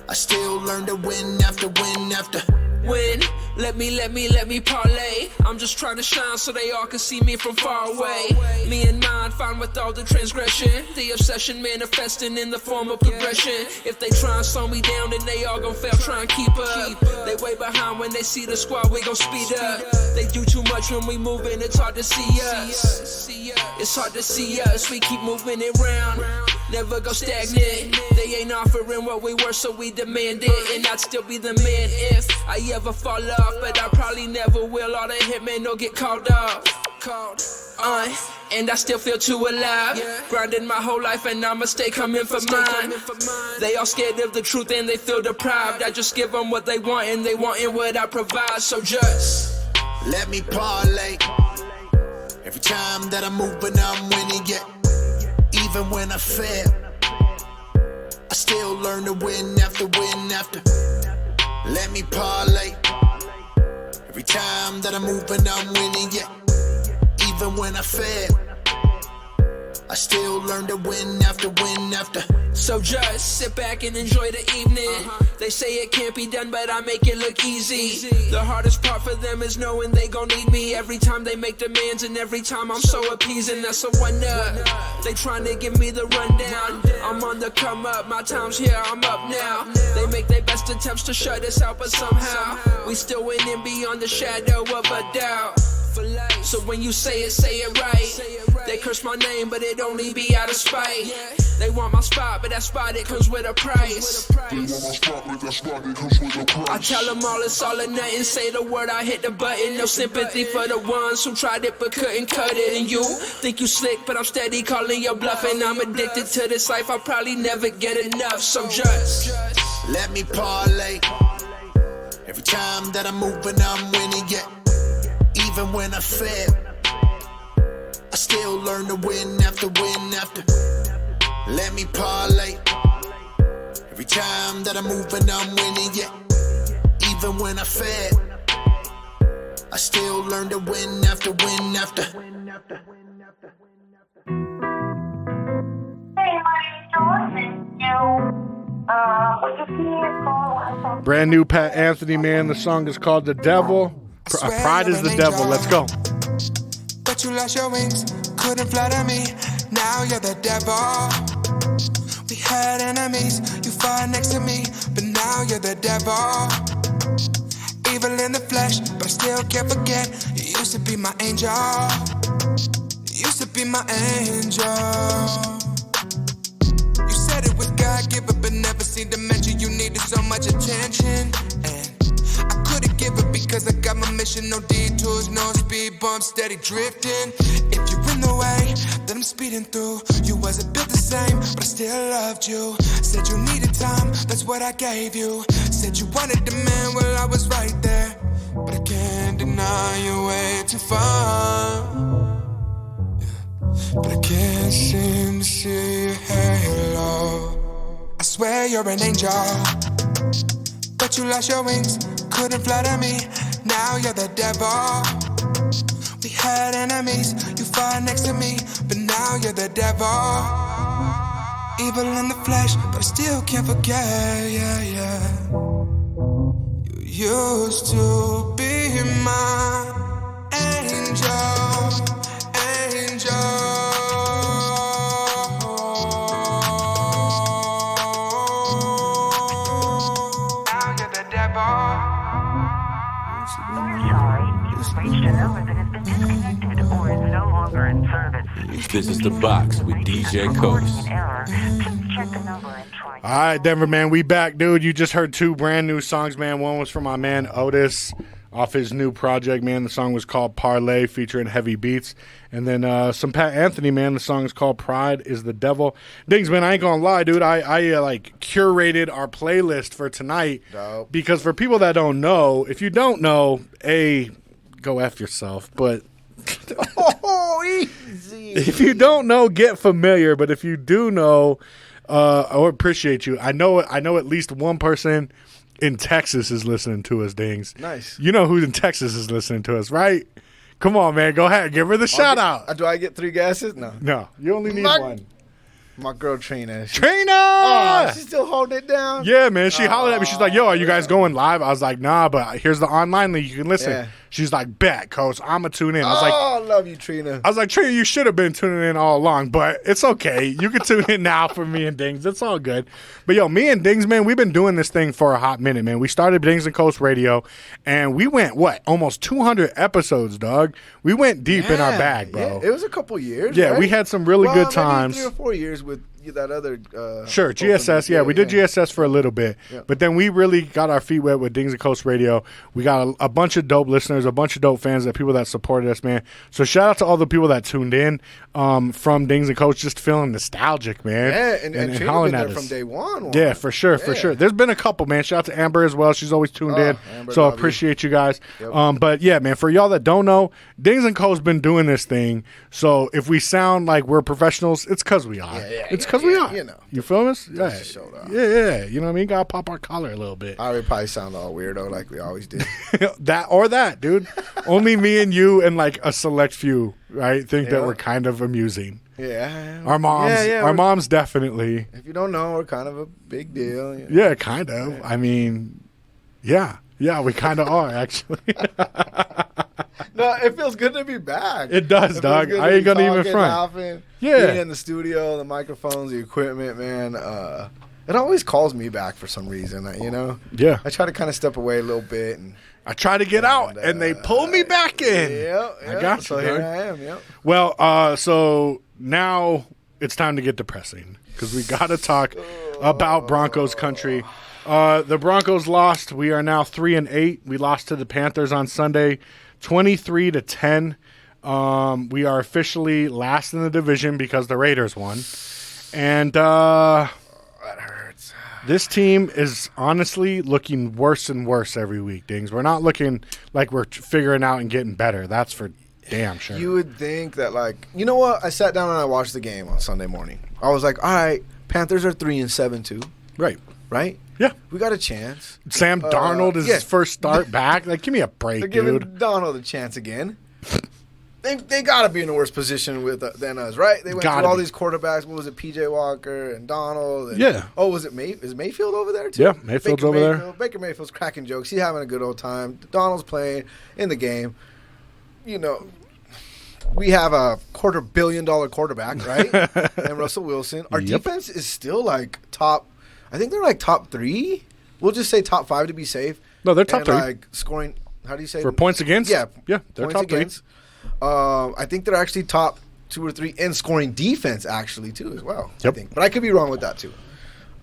I still learn to win after win after win. Let me parlay. I'm just trying to shine so they all can see me from far away. Me and mine fine with all the transgression. The obsession manifesting in the form of progression. If they try and slow me down, then they all gon' fail, try and keep up. They way behind when they see the squad, we gon' speed up. They do too much when we moving, it's hard to see us. It's hard to see us, we keep moving it round. Never go stagnant. They ain't offering what we were, so we demand it. And I'd still be the man if I ever fall off, but I probably never will. All the hitmen don't get called off. And I still feel too alive. Grinding my whole life and I'ma stay coming for mine. They all scared of the truth and they feel deprived. I just give them what they want and they wantin' what I provide. So just let me parlay. Every time that I'm moving, I'm winning, yeah. Even when I fail, I still learn to win after win after. Let me parlay. Every time that I'm moving, I'm winning, yeah. Even when I fail, I still learn to win after win after. So just sit back and enjoy the evening. They say it can't be done, but I make it look easy. The hardest part for them is knowing they gon' need me every time they make demands, and every time I'm so appeasing. That's a wonder. They trying to give me the rundown. I'm on the come up, my time's here, I'm up now. They make their best attempts to shut us out, but somehow we still winning beyond the shadow of a doubt. So when you say it right. They curse my name, but it only be out of spite. They want my spot, but that spot, it comes with a price. I tell them all it's all or nothing. Say the word, I hit the button. No sympathy for the ones who tried it but couldn't cut it. And you think you slick, but I'm steady calling your bluff. And I'm addicted to this life, I'll probably never get enough. So just let me parlay. Every time that I'm moving, I'm winning, yeah. Even when I fail, I still learn to win after win after. Let me parlay. Every time that I'm moving, I'm winning, yeah. Even when I fail, I still learn to win after win after. Brand new Pat Anthony, man. The song is called The Devil. Pride is the devil. Let's go. But you lost your wings, couldn't flatter me. Now you're the devil. We had enemies, you fought next to me, but now you're the devil. Evil in the flesh, but I still can't forget. You used to be my angel. You used to be my angel. You said it was God-given, but never seemed to mention you needed so much attention. And I couldn't give it because I got my mission. No detours, no speed bumps, steady drifting. If you're in the way that I'm speeding through, you wasn't built the same, but I still loved you. Said you needed time, that's what I gave you. Said you wanted the man, well I was right there. But I can't deny you're way too far. But I can't seem to see your halo. I swear you're an angel, but you lost your wings, couldn't flatter me. Now you're the devil. We had enemies, you fought next to me, but now you're the devil. Evil in the flesh, but I still can't forget, yeah, yeah. You used to be my angel, angel. Now you're the devil. Reached a number that has been disconnected or is no longer in service. This is The Box with DJ Coast. Check the number and try. All right, Denver, man, we back, dude. You just heard two brand new songs, man. One was from my man Otis off his new project, man. The song was called Parlay, featuring Heavy Beats. And then some Pat Anthony, man. The song is called Pride is the Devil. Dings, man, I ain't gonna lie, dude. I like curated our playlist for tonight. Dope. Because for people that don't know, if you don't know, go F yourself. But easy. If you don't know, get familiar. But if you do know, I would appreciate you. I know at least one person in Texas is listening to us, Dings. Nice. You know who in Texas is listening to us, right? Come on, man. Go ahead. Give her the shout out. Do I get 3 guesses? No. No. You only need one. My girl Trina. Trina! Oh, she's still holding it down? Yeah, man. She hollered at me. She's like, yo, are you guys going live? I was like, nah, but here's the online link. You can listen. Yeah. She's like, bet, coach. I'm going to tune in. I was like, I love you, Trina. I was like, Trina, you should have been tuning in all along, but it's okay. You can tune in now for me and Dings. It's all good. But, yo, me and Dings, man, we've been doing this thing for a hot minute, man. We started Dings and Coast Radio, and we went, almost 200 episodes, dog. We went deep in our bag, bro. Yeah, it was a couple years, Yeah, right? we had some really good maybe times. 3 or 4 years with that other Sure, GSS. Yeah, we did GSS for a little bit. Yeah. But then we really got our feet wet with Dings and Coast Radio. We got a bunch of dope listeners, a bunch of dope fans, that people that supported us, man. So shout out to all the people that tuned in from Dings and Coast, just feeling nostalgic, man. Yeah, and Trina hollering been at there us. from day one. Yeah, for sure, for sure. There's been a couple, man. Shout out to Amber as well. She's always tuned in. Amber, So love appreciate you guys. Yep. But yeah, man, for y'all that don't know, Dings and Co's been doing this thing. So if we sound like we're professionals, it's because we are. It's because we are. You know. You feel us? Yeah. Just to show it off. Yeah. You know what I mean? Gotta pop our collar a little bit. I would probably sound all weirdo like we always did. that, dude. Only me and you and like a select few, right, think that Yeah. we're kind of amusing. Yeah. Our moms, our moms definitely. If you don't know, we're kind of a big deal. You know? Yeah, kind of. I mean, yeah, we kind of are actually. No, it feels good to be back. It does, dog. feels good I to ain't be gonna even talking, front. laughing, Yeah. being in the studio, the microphones, the equipment, man. It always calls me back for some reason, you know? Yeah. I try to kind of step away a little bit. And I try to get out, and they pull me back in. I got you, So here dog. I am, yep. Well, so now it's time to get depressing because we got to talk about Broncos country. The Broncos lost. We are now 3-8. We lost to the Panthers on Sunday, 23-10. We are officially last in the division because the Raiders won, and that hurts. This team is honestly looking worse and worse every week. Dings, we're not looking like we're figuring out and getting better. That's for damn sure. You would think that, like, you know what? I sat down and I watched the game on Sunday morning. I was like, all right, Panthers are 3-7 too. Right. Yeah. We got a chance. Sam Darnold is his first start back. Like, give me a break, They're giving dude. Donald a chance again. They got to be in a worse position than us, right? They went Gotta through all be. these quarterbacks. What was it, P.J. Walker and Donald? And, Yeah. Oh, was it is Mayfield over there, too? Yeah, Mayfield's over there. Baker Mayfield's cracking jokes. He's having a good old time. Donald's playing in the game. You know, we have a $250 million quarterback, right? And Russell Wilson. Our defense is still like top. I think they're like top 3. We'll just say top 5 to be safe. No, they're top and 3. Like scoring. How do you say For points against? Yeah, Yeah, they're points top 3. against. I think they're actually top 2 or 3 in scoring defense, actually, too, as well. Yep. I think, but I could be wrong with that too.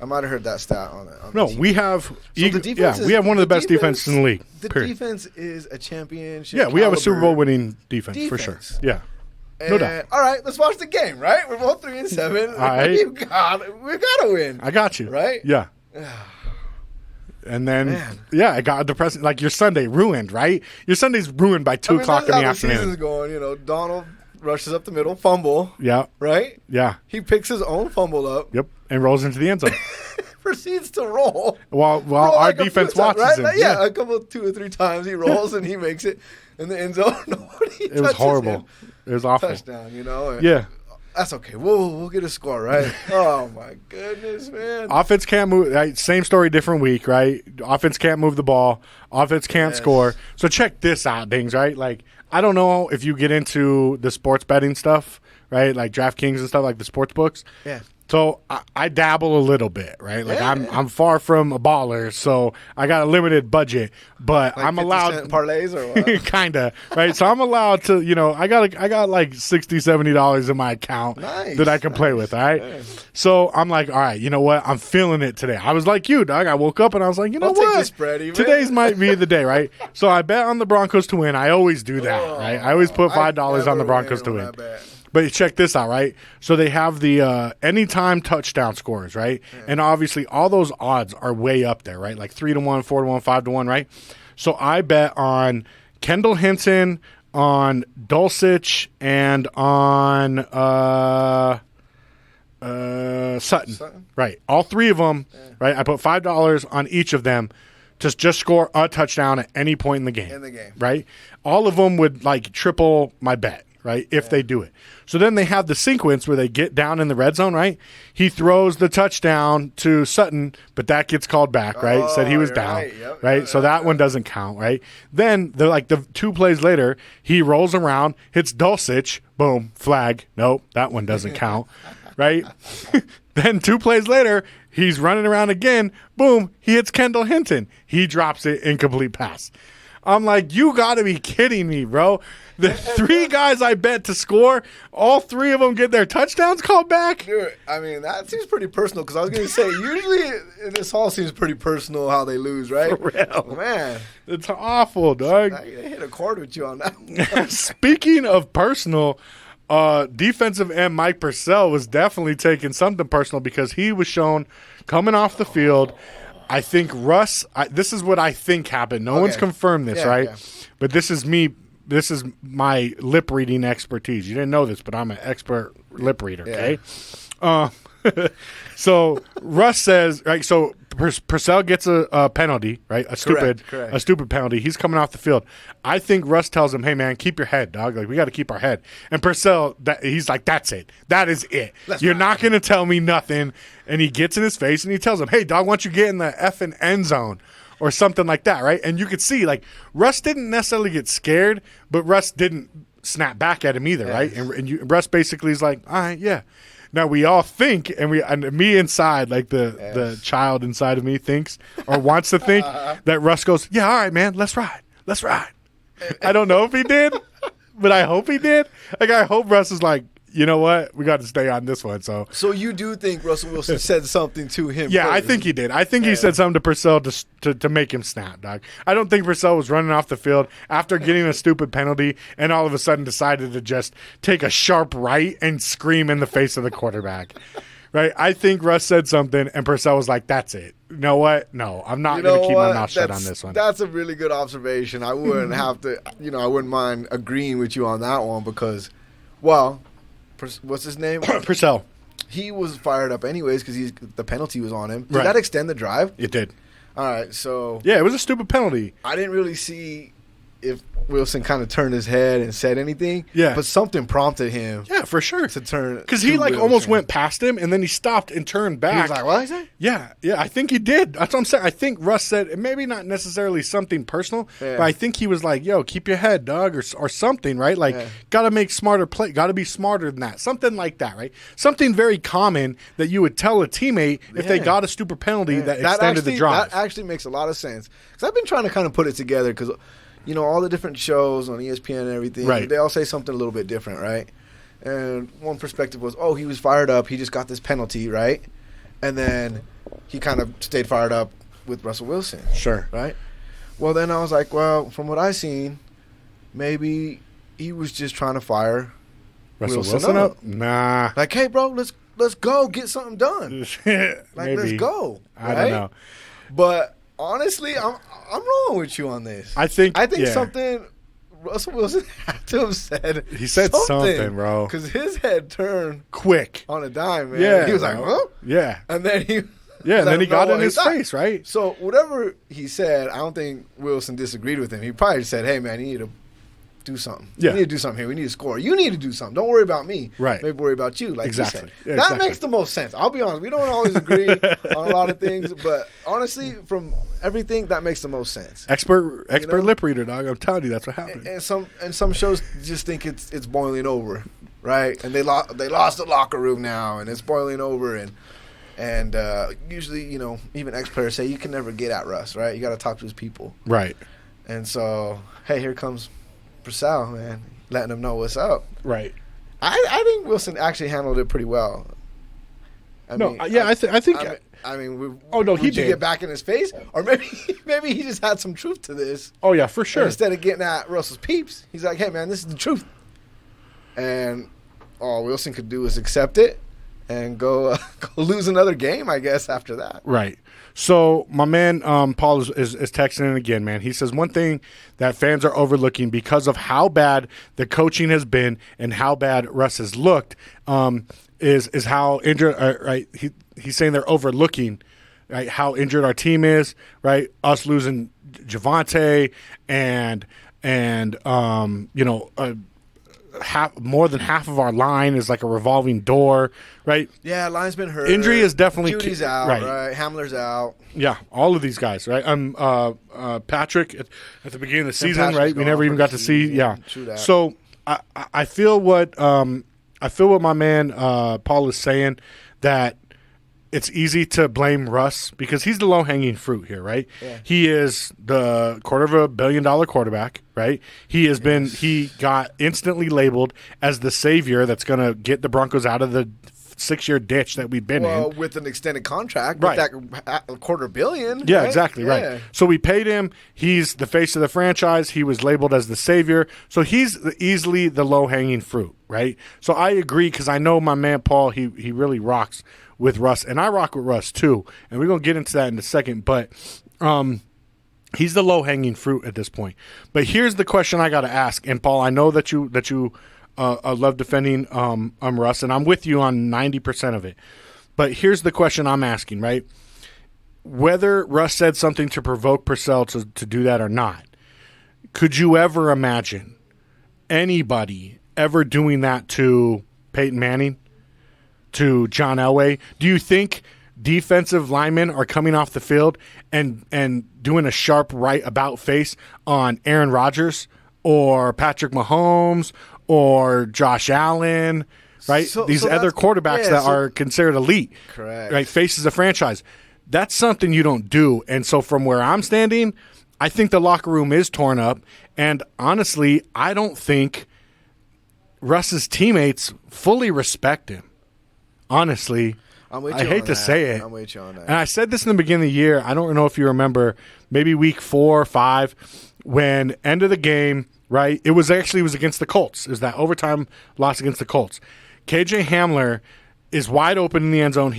I might have heard that stat on it. No, we have the defense we have one of the best defenses in the league. The period. defense is a championship. Yeah, we have a Super caliber Bowl winning defense, for sure. defense. Yeah. And, No doubt. All right, let's watch the game. Right, we're both 3-7. All right. we gotta win. I got you. Right? Yeah. And then, yeah, I got depressing. Like, your Sunday ruined, right? Your Sunday's ruined by 2 o'clock in the That's how the afternoon. season's going. You know, Donald rushes up the middle, fumble. Yeah. Right? Yeah. He picks his own fumble up. Yep. And rolls into the end zone. Proceeds to roll. while Roll our like a defense few times, watches him. right? Yeah, a couple, 2 or 3 times he rolls and he makes it in the end zone. Nobody It was touches horrible. him. It was awful. Touchdown, you know. And Yeah. that's okay. We'll get a score, right? Oh my goodness, man. Offense can't move. Right? Same story, different week, right? Offense can't move the ball. Offense can't score. So check this out, Dings, right? Like, I don't know if you get into the sports betting stuff, right? Like DraftKings and stuff, like the sports books. Yeah. So I dabble a little bit, right? Like I'm far from a baller, so I got a limited budget, but Like I'm 50 allowed cent parlays or what? kinda, right? So I'm allowed to, you know, I got like $60-$70 in my account that I can play with, all right? So I'm like, all right, you know what? I'm feeling it today. I was like you, dog. I woke up and I was like, you know I'll take what? the spread even. Today's might be the day, right? So I bet on the Broncos to win. I always do that, right? I always put $5 on the Broncos to win. But check this out, right? So they have the anytime touchdown scores, right? Yeah. And obviously all those odds are way up there, right? Like 3-1, 4-1, 5-1, right? So I bet on Kendall Hinton, on Dulcich, and on Sutton. Right? All 3 of them, right? I put $5 on each of them to just score a touchdown at any point in the game. Right? All of them would like triple my bet. right? If they do it. So then they have the sequence where they get down in the red zone, right? He throws the touchdown to Sutton, but that gets called back, right? Said he was down, right? So that one doesn't count, right? Then they're like the 2 plays later, he rolls around, hits Dulcich, boom, flag. Nope, that one doesn't count, right? Then 2 plays later, he's running around again, boom, he hits Kendall Hinton. He drops it, incomplete pass. I'm like, you got to be kidding me, bro. The 3 guys I bet to score, all 3 of them get their touchdowns called back? Dude, I mean, that seems pretty personal because I was going to say, usually this all seems pretty personal how they lose, right? For real. Man. It's awful, dog. They hit a chord with you on that. Speaking of personal, defensive end Mike Purcell was definitely taking something personal because he was shown coming off the field. I think Russ, this is what I think happened. No one's confirmed this, right? Yeah. But this is me. This is my lip reading expertise. You didn't know this, but I'm an expert lip reader, okay? So Russ says, right, so Purcell gets a penalty, right? A stupid penalty. He's coming off the field. I think Russ tells him, hey, man, keep your head, dog. Like, we got to keep our head. And Purcell, he's like, that's it. That is it. You're not going to tell me nothing. And he gets in his face and he tells him, hey, dog, why don't you get in the effing end zone? Or something like that, right? And you could see, like, Russ didn't necessarily get scared, but Russ didn't snap back at him either, right? And Russ basically is like, all right, yeah. Now we all think, and me inside, like the child inside of me thinks or wants to think that Russ goes, yeah, all right, man, let's ride. I don't know if he did, but I hope he did. Like, I hope Russ is like, you know what? We got to stay on this one. So you do think Russell Wilson said something to him? Yeah, first. I think he did. I think he said something to Purcell to make him snap, dog. I don't think Purcell was running off the field after getting a stupid penalty and all of a sudden decided to just take a sharp right and scream in the face of the quarterback. Right? I think Russ said something and Purcell was like, that's it. You know what? No, I'm not going to keep my mouth shut on this one. That's a really good observation. I wouldn't have to, I wouldn't mind agreeing with you on that one because, well, what's his name? Purcell. He was fired up anyways because the penalty was on him. Did that extend the drive? It did. All right, so... Yeah, it was a stupid penalty. I didn't really see if Wilson kind of turned his head and said anything. Yeah. But something prompted him. Yeah, for sure. To turn. Because he almost went past him and then he stopped and turned back. He was like, what is that? Yeah, I think he did. That's what I'm saying. I think Russ said, maybe not necessarily something personal, but I think he was like, yo, keep your head, dog, or something, right? Like, got to make smarter play. Got to be smarter than that. Something like that, right? Something very common that you would tell a teammate if they got a stupid penalty that extended the drive. That actually makes a lot of sense. Because I've been trying to kind of put it together because – all the different shows on ESPN and everything, they all say something a little bit different, right? And one perspective was, he was fired up. He just got this penalty, right? And then he kind of stayed fired up with Russell Wilson. Sure. Right? Well, then I was like, well, from what I seen, maybe he was just trying to fire Russell Wilson up? Nah. Like, hey, bro, let's go get something done. Let's go. I don't know. But honestly, I'm wrong with you on this. I think something Russell Wilson had to have said. He said something, bro. Because his head turned quick on a dime, man. Yeah, he was like, huh? Yeah. And then he and then he got in his face, right? So whatever he said, I don't think Wilson disagreed with him. He probably said, hey, man, you need to do something. Yeah. We need to do something here. We need to score. You need to do something. Don't worry about me. Right. Maybe worry about you, like exactly. you said. Yeah, that makes the most sense. I'll be honest. We don't always agree on a lot of things, but honestly, from everything, that makes the most sense. Expert lip reader, dog. I'm telling you, that's what happened. And some shows just think it's boiling over, right? And they lost the locker room now, and it's boiling over, and usually, even ex-players say you can never get at Russ, right? You got to talk to his people, right? And so, hey, here comes Purcell, man, letting him know what's up. Right. I think Wilson actually handled it pretty well. I think. He did get back in his face, or maybe he just had some truth to this. Oh yeah, for sure. And instead of getting at Russell's peeps, he's like, "Hey man, this is the truth," and all Wilson could do is accept it and go lose another game, I guess, after that. Right. So my man Paul is texting in again, man. He says one thing that fans are overlooking because of how bad the coaching has been and how bad Russ has looked is how injured. Right. He's saying they're overlooking right how injured our team is. Right. Us losing Javonte and more than half of our line is like a revolving door, right? Yeah, line's been hurt. Injury is definitely Judy's out, right? Hamler's out. Yeah, all of these guys, right? Patrick at the beginning of the season, right? We never even got to see. Yeah, true that. So I feel what my man Paul is saying, that it's easy to blame Russ because he's the low-hanging fruit here, right? Yeah. He is the $250 million quarterback, right? He got instantly labeled as the savior that's going to get the Broncos out of the 6-year ditch that we've been in. With an extended contract, right? With that $250 million. Yeah, right? exactly, right. So we paid him. He's the face of the franchise. He was labeled as the savior. So he's easily the low-hanging fruit, right? So I agree because I know my man Paul, he really rocks with Russ, and I rock with Russ too, and we're going to get into that in a second, but he's the low-hanging fruit at this point. But here's the question I got to ask, and Paul, I know that you love defending Russ, and I'm with you on 90% of it, but here's the question I'm asking, right? Whether Russ said something to provoke Purcell to do that or not, could you ever imagine anybody ever doing that to Peyton Manning? To John Elway? Do you think defensive linemen are coming off the field and doing a sharp right about face on Aaron Rodgers or Patrick Mahomes or Josh Allen, right? These other quarterbacks that are considered elite, correct? Right, faces of franchise. That's something you don't do. And so from where I'm standing, I think the locker room is torn up. And honestly, I don't think Russ's teammates fully respect him. Honestly, I hate to say it. I'm with you on that. And I said this in the beginning of the year. I don't know if you remember, maybe week 4 or 5, when end of the game, right? It was against the Colts. It was that overtime loss against the Colts. KJ Hamler is wide open in the end zone.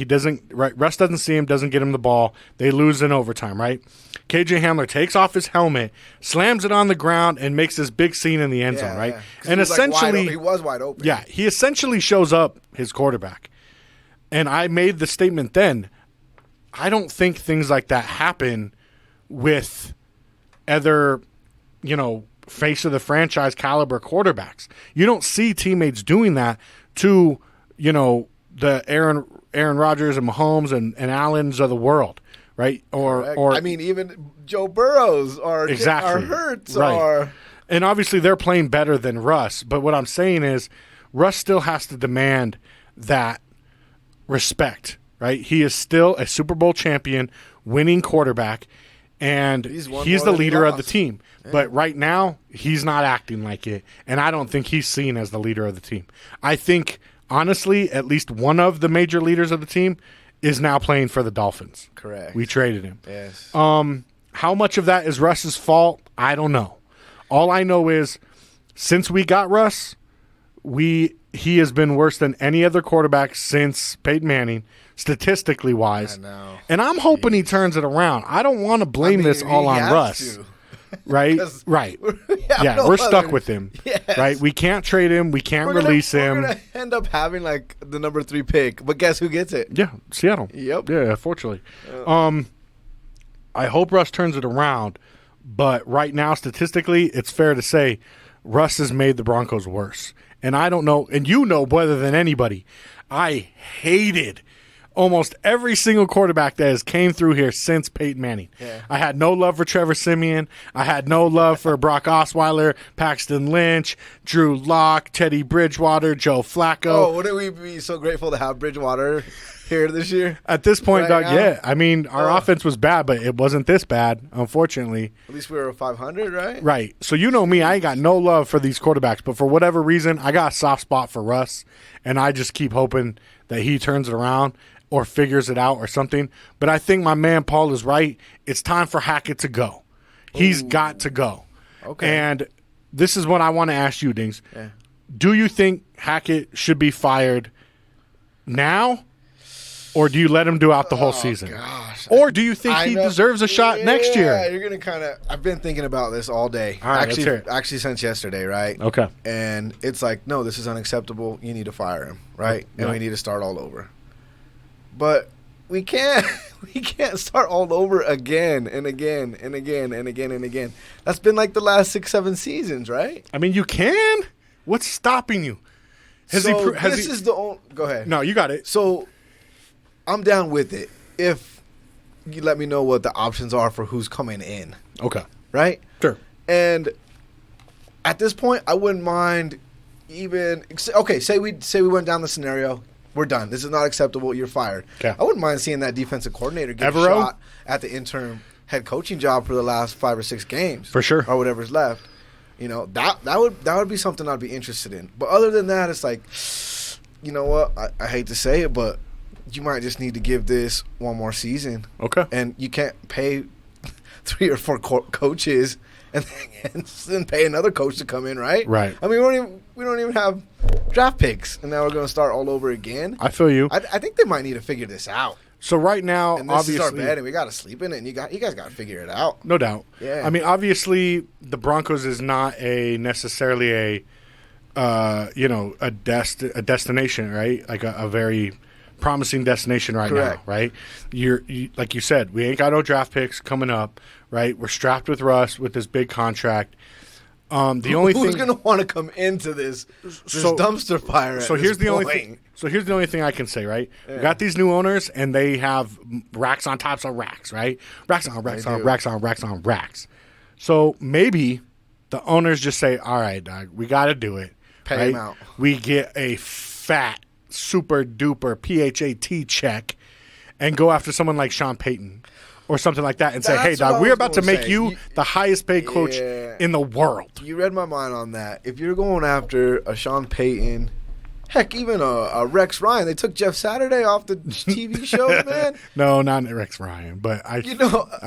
Russ doesn't see him, doesn't get him the ball. They lose in overtime, right? KJ Hamler takes off his helmet, slams it on the ground, and makes this big scene in the end zone, right? And essentially, he was wide open. Yeah, he essentially shows up his quarterback. And I made the statement then, I don't think things like that happen with other, face of the franchise caliber quarterbacks. You don't see teammates doing that to, the Aaron Rodgers and Mahomes and Allens of the world, right? Or I mean, even Joe Burrows or Hurts or... And obviously they're playing better than Russ, but what I'm saying is Russ still has to demand that respect, right? He is still a Super Bowl champion, winning quarterback, and he's the leader of the team. Yeah. But right now, he's not acting like it, and I don't think he's seen as the leader of the team. I think, honestly, at least one of the major leaders of the team is now playing for the Dolphins. Correct. We traded him. Yes. How much of that is Russ's fault? I don't know. All I know is, since we got Russ, he has been worse than any other quarterback since Peyton Manning, statistically wise. I know. And I'm hoping he turns it around. I don't want to blame this all on Russ. Right? Right. We're stuck with him. Yes. Right? We can't trade him. We can't release him. We're going to end up having like the number 3 pick. But guess who gets it? Yeah, Seattle. Yep. Yeah, fortunately. I hope Russ turns it around. But right now, statistically, it's fair to say Russ has made the Broncos worse. And I don't know, and you know better than anybody, I hated almost every single quarterback that has came through here since Peyton Manning. Yeah. I had no love for Trevor Siemian. I had no love for Brock Osweiler, Paxton Lynch, Drew Lock, Teddy Bridgewater, Joe Flacco. Oh, wouldn't we be so grateful to have Bridgewater here this year? At this point, Doug, yeah. I mean, our offense was bad, but it wasn't this bad, unfortunately. At least we were 500, right? Right. So you know me, I ain't got no love for these quarterbacks, but for whatever reason, I got a soft spot for Russ, and I just keep hoping that he turns it around or figures it out or something. But I think my man Paul is right. It's time for Hackett to go. He's got to go. Okay. And this is what I want to ask you, Dings. Yeah. Do you think Hackett should be fired now? Or do you let him do out the whole season? Gosh. Or do you think he deserves a shot next year? Yeah, you're going to kind of – I've been thinking about this all day. All right, let's hear it. Actually since yesterday, right? Okay. And it's like, no, this is unacceptable. You need to fire him, right? And we need to start all over. But we can't start all over again and again and again and again and again. That's been like the last 6-7 seasons, right? I mean, you can. What's stopping you? This is the only. Go ahead. No, you got it. So I'm down with it if you let me know what the options are for who's coming in. Okay. Right? Sure. And at this point, I wouldn't mind even. Okay, say we went down the scenario. We're done. This is not acceptable. You're fired. Okay. I wouldn't mind seeing that defensive coordinator get a Evero? shot at the interim head coaching job for the last 5 or 6 games. For sure. Or whatever's left. You know, that would be something I'd be interested in. But other than that, it's like, you know what? I hate to say it, but you might just need to give this one more season. Okay. And you can't pay 3 or 4 coaches and then pay another coach to come in, right? Right. I mean, we don't even have draft picks, and now we're going to start all over again. I feel you. I think they might need to figure this out. So right now, And this obviously, is our bed, and we got to sleep in it, and you guys got to figure it out. no doubt. Yeah. I mean, obviously, the Broncos is not necessarily a destination, right? Like a very promising destination right Correct. now, right? You like you said, we ain't got no draft picks coming up, right? We're strapped with Russ with this big contract. The only Who's thing going to want to come into this dumpster fire? So here's the only thing. So here's the only thing I can say, right? We got these new owners, and they have racks on tops of racks, right? Racks on racks on racks on racks on racks. So maybe the owners just say, "All right, dog, we got to do it." Pay right? them out. We get a fat, super duper PHAT check, and go after someone like Sean Payton or something like that, and say, "Hey, That's what dog, I we're was about to gonna make say. you the highest paid coach Yeah. in the world." You read my mind on that. If you're going after a Sean Payton, heck, even a Rex Ryan, they took Jeff Saturday off the TV shows, man. No, not Rex Ryan, but I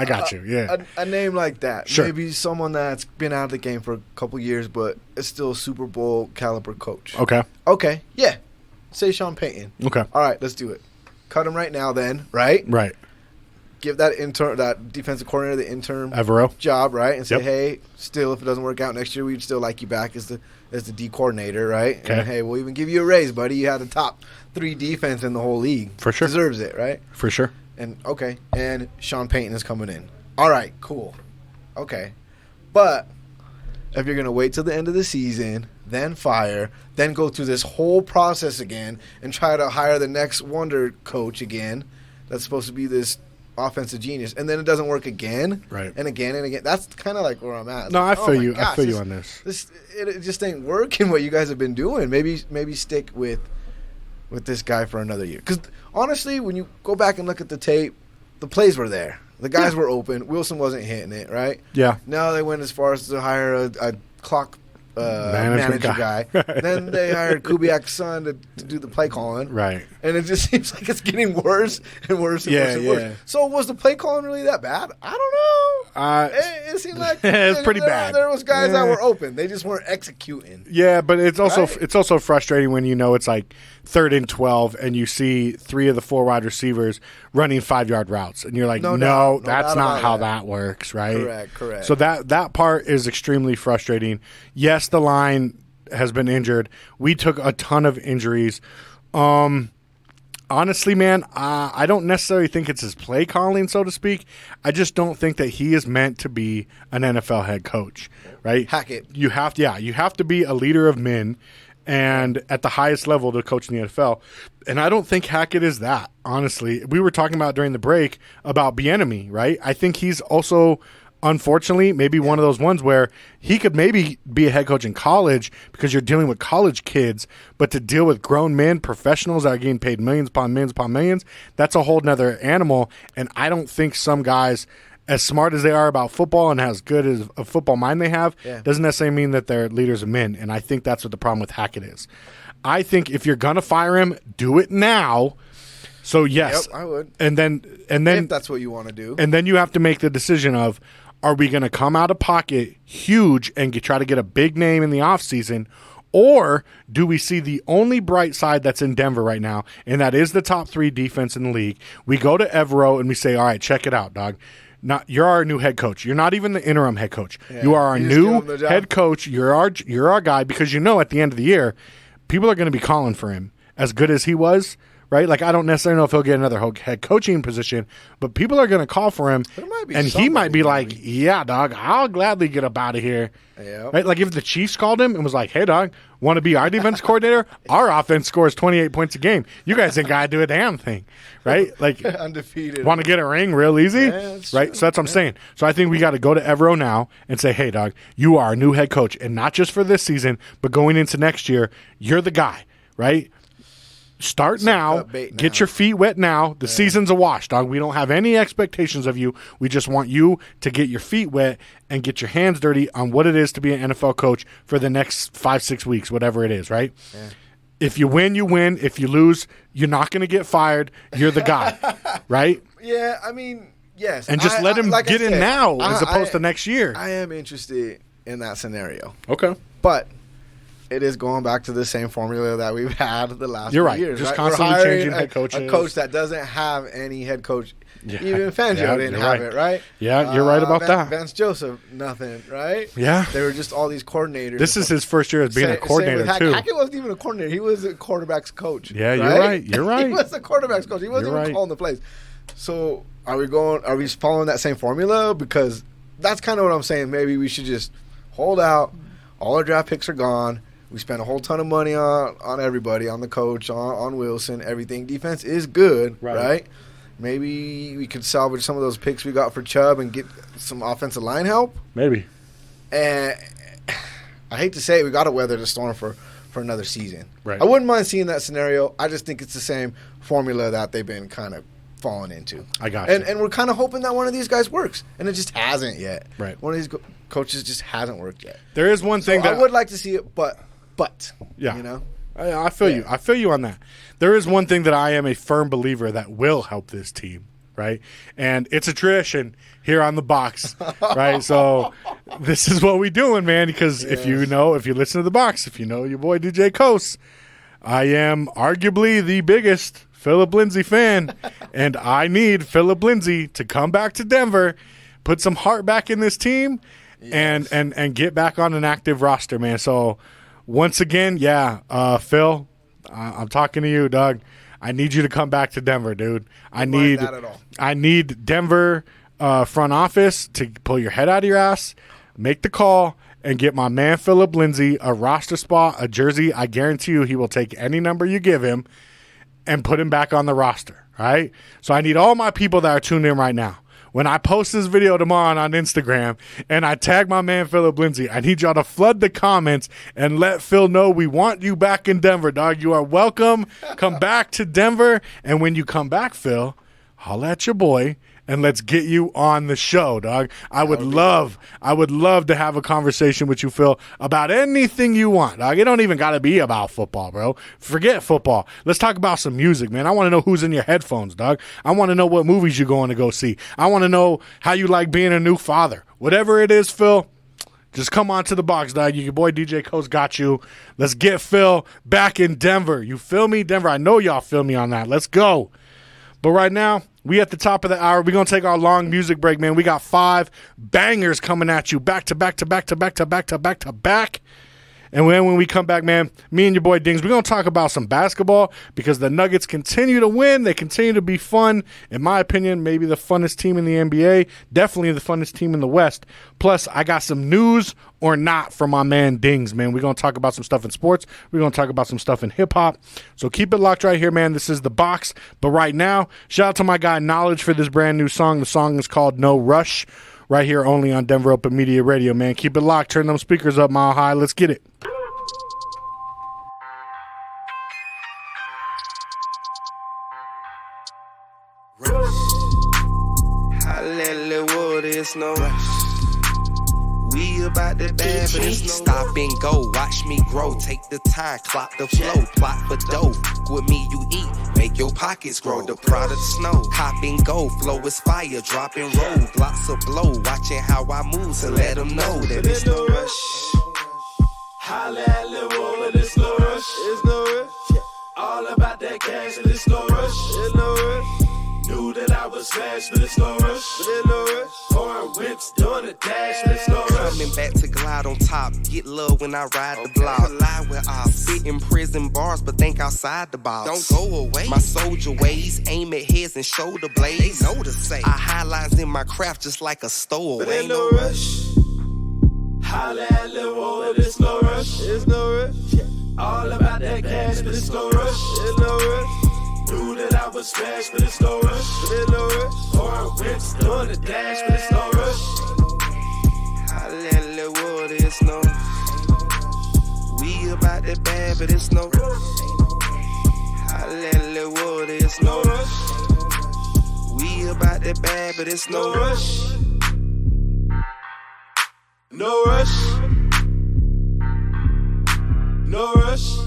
got you. Yeah, a name like that. Sure. Maybe someone that's been out of the game for a couple years, but is still a Super Bowl caliber coach. Okay. Yeah. Say Sean Payton. Okay. All right, let's do it. Cut him right now, then. Right. Right. Give that defensive coordinator the interim Evero job, right? And say, Yep. hey, still, if it doesn't work out next year, we'd still like you back as the D coordinator, right? Okay. And hey, we'll even give you a raise, buddy. You had the top 3 defense in the whole league. For sure. Deserves it, right? For sure. And okay, and Sean Payton is coming in. All right, cool. Okay. But if you're going to wait till the end of the season, then fire, then go through this whole process again and try to hire the next wonder coach again, that's supposed to be this offensive genius, and then it doesn't work again, Right. and again and again. That's kind of like where I'm at. No, Like, I feel my you. gosh, I feel you on this. It just ain't working what you guys have been doing. Maybe stick with this guy for another year. Because honestly, when you go back and look at the tape, the plays were there. The guys were open. Wilson wasn't hitting it, right? Yeah. Now they went as far as to hire a clock manager guy. Then they hired Kubiak's son to do the play calling. Right. And it just seems like it's getting worse and worse and worse and worse. So was the play calling really that bad? I don't know. It seemed like it's pretty bad. There was guys that were open. They just weren't executing. Yeah, but it's also Right? it's also frustrating when you know it's like 3rd and 12 and you see 3 of the 4 wide receivers running 5-yard routes, and you're like, no, that's not how that works, right? Correct. So that part is extremely frustrating. Yes, the line has been injured. We took a ton of injuries. Honestly, man, I don't necessarily think it's his play calling, so to speak. I just don't think that he is meant to be an NFL head coach, right? Hackett. You have to be a leader of men and at the highest level to coach in the NFL. And I don't think Hackett is that, honestly. We were talking about during the break about Bieniemy, right? I think he's also, unfortunately, maybe one of those ones where he could maybe be a head coach in college because you're dealing with college kids, but to deal with grown men, professionals that are getting paid millions upon millions upon millions, that's a whole nother animal. And I don't think some guys, as smart as they are about football and as good as a football mind they have, doesn't necessarily mean that they're leaders of men. And I think that's what the problem with Hackett is. I think if you're going to fire him, do it now. So, yes. Yep, I would. And then if that's what you want to do. And then you have to make the decision of, are we going to come out of pocket huge and try to get a big name in the offseason, or do we see the only bright side that's in Denver right now, and that is the top 3 defense in the league? We go to Evero and we say, all right, check it out, dog. You're our new head coach. You're not even the interim head coach. Yeah, you are our you just give new him the job. head coach. You're our guy, because at the end of the year, people are going to be calling for him. As good as he was, right? Like, I don't necessarily know if he'll get another head coaching position, but people are going to call for him, and he might be like, yeah, dog, I'll gladly get up out of here. Yep. Right? Like, if the Chiefs called him and was like, hey, dog, want to be our defense coordinator? Our offense scores 28 points a game. You guys ain't got to do a damn thing, right? Like, undefeated. Want to get a ring real easy? Yeah, right? true. So that's what I'm saying. So I think we got to go to Evero now and say, hey, dog, you are our new head coach, and not just for this season, but going into next year, you're the guy, right? Start now. Get your feet wet now. The season's a wash, dog. We don't have any expectations of you. We just want you to get your feet wet and get your hands dirty on what it is to be an NFL coach for the next 5-6 weeks, whatever it is, right? Yeah. If you win, you win. If you lose, you're not going to get fired. You're the guy, right? Yeah, I mean, yes. And just let him get in now as opposed to next year. I am interested in that scenario. Okay. But it is going back to the same formula that we've had the last You're right. years. Just right? constantly changing head coaches. A coach that doesn't have any head coach. Yeah. Even Fangio didn't have it, right? Yeah, you're right about that. Vance Joseph, nothing, right? Yeah. They were just all these coordinators. This is his first year as being a coordinator, too. Hackett wasn't even a coordinator. He was a quarterback's coach. Yeah, you're right. You're right. He was a quarterback's coach. He wasn't even calling the plays. So are we following that same formula? Because that's kind of what I'm saying. Maybe we should just hold out. All our draft picks are gone. We spent a whole ton of money on everybody, on the coach, on Wilson, everything. Defense is good, right? Maybe we could salvage some of those picks we got for Chubb and get some offensive line help. Maybe. And I hate to say it, we got to weather the storm for another season. Right. I wouldn't mind seeing that scenario. I just think it's the same formula that they've been kind of falling into. I got you. And we're kind of hoping that one of these guys works, and it just hasn't yet. Right. One of these coaches just hasn't worked yet. There is one thing that I would like to see it, but yeah, you know. I feel you. I feel you on that. There is one thing that I am a firm believer that will help this team, right? And it's a tradition here on the box, right? So this is what we doing, man, because if you listen to the box, if you know your boy DJ Coase, I am arguably the biggest Phillip Lindsay fan, and I need Phillip Lindsay to come back to Denver, put some heart back in this team, and get back on an active roster, man. So once again, Phil, I'm talking to you, Doug. I need you to come back to Denver, dude. I need Denver front office to pull your head out of your ass, make the call, and get my man Phillip Lindsay a roster spot, a jersey. I guarantee you he will take any number you give him and put him back on the roster, right? So I need all my people that are tuned in right now. When I post this video tomorrow on Instagram and I tag my man Phillip Lindsay, I need y'all to flood the comments and let Phil know we want you back in Denver, dog. You are welcome. Come back to Denver. And when you come back, Phil, holla at your boy and let's get you on the show, dog. I would love to have a conversation with you, Phil, about anything you want, dog. It don't even got to be about football, bro. Forget football. Let's talk about some music, man. I want to know who's in your headphones, dog. I want to know what movies you're going to go see. I want to know how you like being a new father. Whatever it is, Phil, just come on to the box, dog. Your boy DJ Coase got you. Let's get Phil back in Denver. You feel me? Denver, I know y'all feel me on that. Let's go. But right now, we at the top of the hour. We're going to take our long music break, man. We got 5 bangers coming at you back to back to back to back to back to back to back. And when we come back, man, me and your boy Dings, we're going to talk about some basketball because the Nuggets continue to win. They continue to be fun. In my opinion, maybe the funnest team in the NBA. Definitely the funnest team in the West. Plus, I got some news or not from my man Dings, man. We're going to talk about some stuff in sports. We're going to talk about some stuff in hip-hop. So keep it locked right here, man. This is The Box. But right now, shout out to my guy Knowledge for this brand new song. The song is called No Rush. Right here only on Denver Open Media Radio, man. Keep it locked. Turn them speakers up mile high. Let's get it. Hollywood, it's no rush. We about the bad, but it's no stop and go. Watch me grow. Take the time, clock the flow. Plot for dough. With me, you eat. Make your pockets grow. The product snow. Hop and go. Flow is fire. Drop and roll. Lots of blow. Watching how I move to let them know that it's no rush. Hollywood, it's no rush. It's no rush. All about that cash, and it's no rush. It's no rush. Knew that I was fast, but it's no rush. Foreign whips doing a dash, but it's no rush. Coming back to glide on top. Get love when I ride the block. Lie with I sit in prison bars, but think outside the box. Don't go away. My soldier ways, aim at heads and shoulder blades. They know to say. I highlights in my craft just like a stowaway. But ain't no rush. Holla at Lil Wall, it's no rush. It's no rush. All about that cash, but it's no rush. It's no rush. Knew that I was smashed, but it's no rush. It's no rush. Foreign whips doing the dash, but it's no rush. Holla at Lil Wall, it's no rush. We about that bad, but it's no rush. Holla at Lil Wall, it's no rush. We about that bad, but it's no rush. No rush. No rush.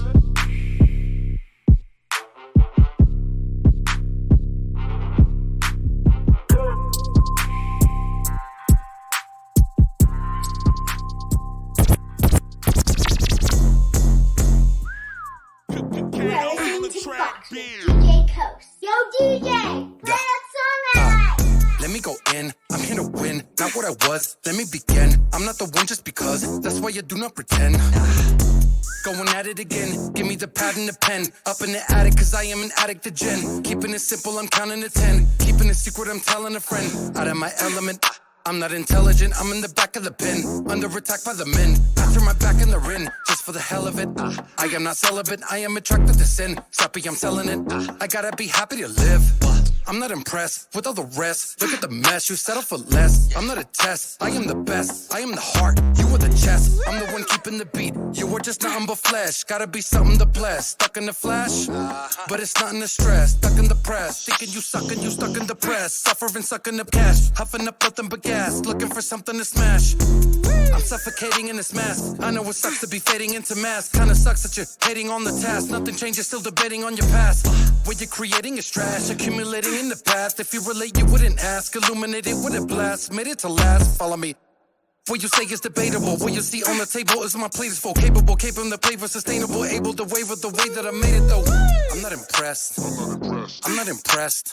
DJ Coast. Yo, DJ, play that song I like. Let me go in, I'm here to win, not what I was, let me begin. I'm not the one just because, that's why you do not pretend. Going at it again, give me the pad and the pen. Up in the attic, cause I am an addict to gin. Keeping it simple, I'm counting to 10. Keeping it secret, I'm telling a friend. Out of my element, I'm not intelligent, I'm in the back of the pen. Under attack by the men, I threw my back in the ring. Just for the hell of it, I am not celibate, I am attracted to sin. Sloppy, I'm selling it, I gotta be happy to live. I'm not impressed with all the rest. Look at the mess, you settle for less. I'm not a test, I am the best. I am the heart, you are the chest. I'm the one keeping the beat, you are just nothing but flesh. Gotta be something to bless. Stuck in the flash, but it's nothing to stress. Stuck in the press, thinking you sucking, you stuck in the press. Suffering, sucking up cash, huffing up nothing but gas. Looking for something to smash. I'm suffocating in this mask. I know it sucks to be fading into mass. Kinda sucks that you're hating on the task. Nothing changes, still debating on your past. What you're creating is trash, accumulating in the past. If you relate, you wouldn't ask. Illuminated with a blast, made it to last. Follow me. What you say is debatable. What you see on the table is my plate is full. Capable, capable the flavor, sustainable. Able to waver the way that I made it though. I'm not impressed. I'm not impressed.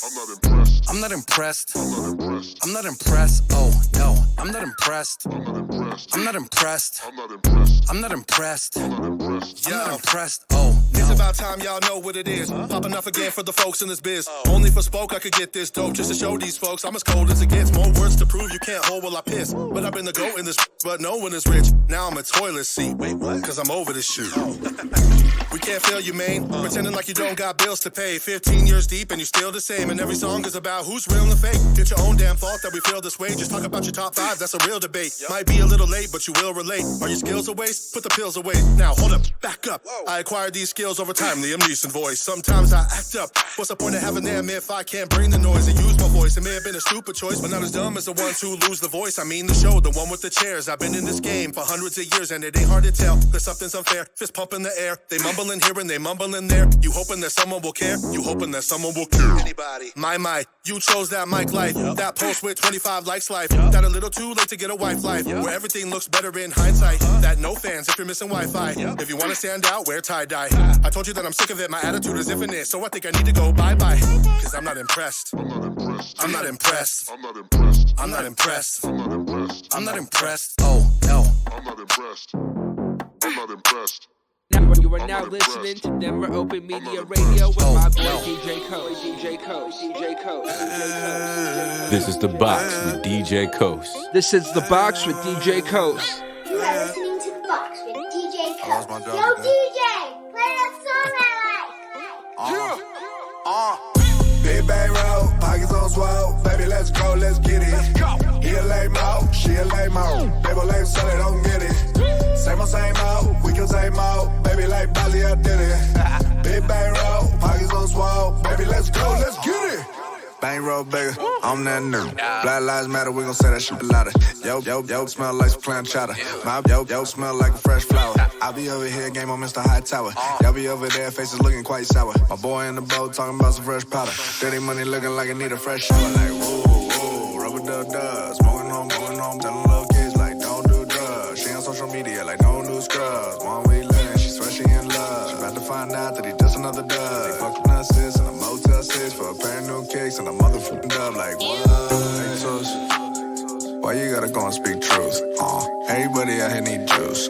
I'm not impressed. I'm not impressed. Oh no, I'm not impressed. I'm not impressed. I'm not impressed. I'm not impressed. Oh no. It's about time y'all know what it is. Popping off again for the folks in this biz. Only for spoke I could get this dope just to show these folks I'm as cold as it gets. More words to prove you can't hold while I piss. But I've been the goat in this, but no one is rich. Now I'm a toilet seat. Wait, what? Cause I'm over this shit. We can't fail you, man. Pretending like you don't got bills to pay. 15 years deep and you still the same. And every song is about who's real and fake. It's your own damn fault that we feel this way. Just talk about your top 5, that's a real debate. Might be a little late, but you will relate. Are your skills a waste? Put the pills away. Now, hold up, back up. I acquired these skills over time, Liam Neeson voice. Sometimes I act up. What's the point of having them if I can't bring the noise and use my voice? It may have been a stupid choice, but not as dumb as the ones who lose the voice. I mean the show, the one with the chairs. I've been in this game for hundreds of years and it ain't hard to tell. There's something's unfair, fist pump in the air. They mumbling here and they mumbling there. You hoping that someone will care? You hoping that someone will care? Anybody? My, you chose that mic life. That post with 25 likes life. That a little too late to get a wife life. Where everything looks better in hindsight. That no fans if you're missing Wi-Fi. If you want to stand out, wear tie-dye. I told you that I'm sick of it, my attitude is infinite. So I think I need to go bye-bye. Cause I'm not impressed. I'm not impressed. I'm not impressed. I'm not impressed. I'm not impressed. I'm not impressed. Oh, no. I'm not impressed. I'm not impressed. Now you are now listening to Denver Open Media Radio with my boy DJ Coast. DJ Coast. DJ Coast. This is The Box with DJ Coast. This is The Box with DJ Coast. You are listening to The Box with DJ Coast. Yo, DJ, play that song I like. Big Bang Road, pockets on swole. Baby, let's go, let's get it. He a lame out, she a lame out. Baby, lame, so they don't get it. Same old, same out, we can same out. Baby, like Bali, I did it. Big Bang Road, pockets on swole. Baby, let's go, let's get it. Bang Road, baby, I'm that new. Black lives matter, we gon' say that shit louder. Yo, smell like some clam chowder. My yo, smell like a fresh flower. I be over here, game on Mr. High Tower. Y'all be over there, faces looking quite sour. My boy in the boat talking about some fresh powder. Dirty money looking like it need a fresh shower. Like, whoa, rubber dub, smoking on, telling little kids like, don't do drugs. She on social media like, don't do scrubs. One week living, she swear she in love. She about to find out that he just another dub. They fucked with us in a Motel 6 for a pair of new kicks and a motherfucker. Everybody out here need juice.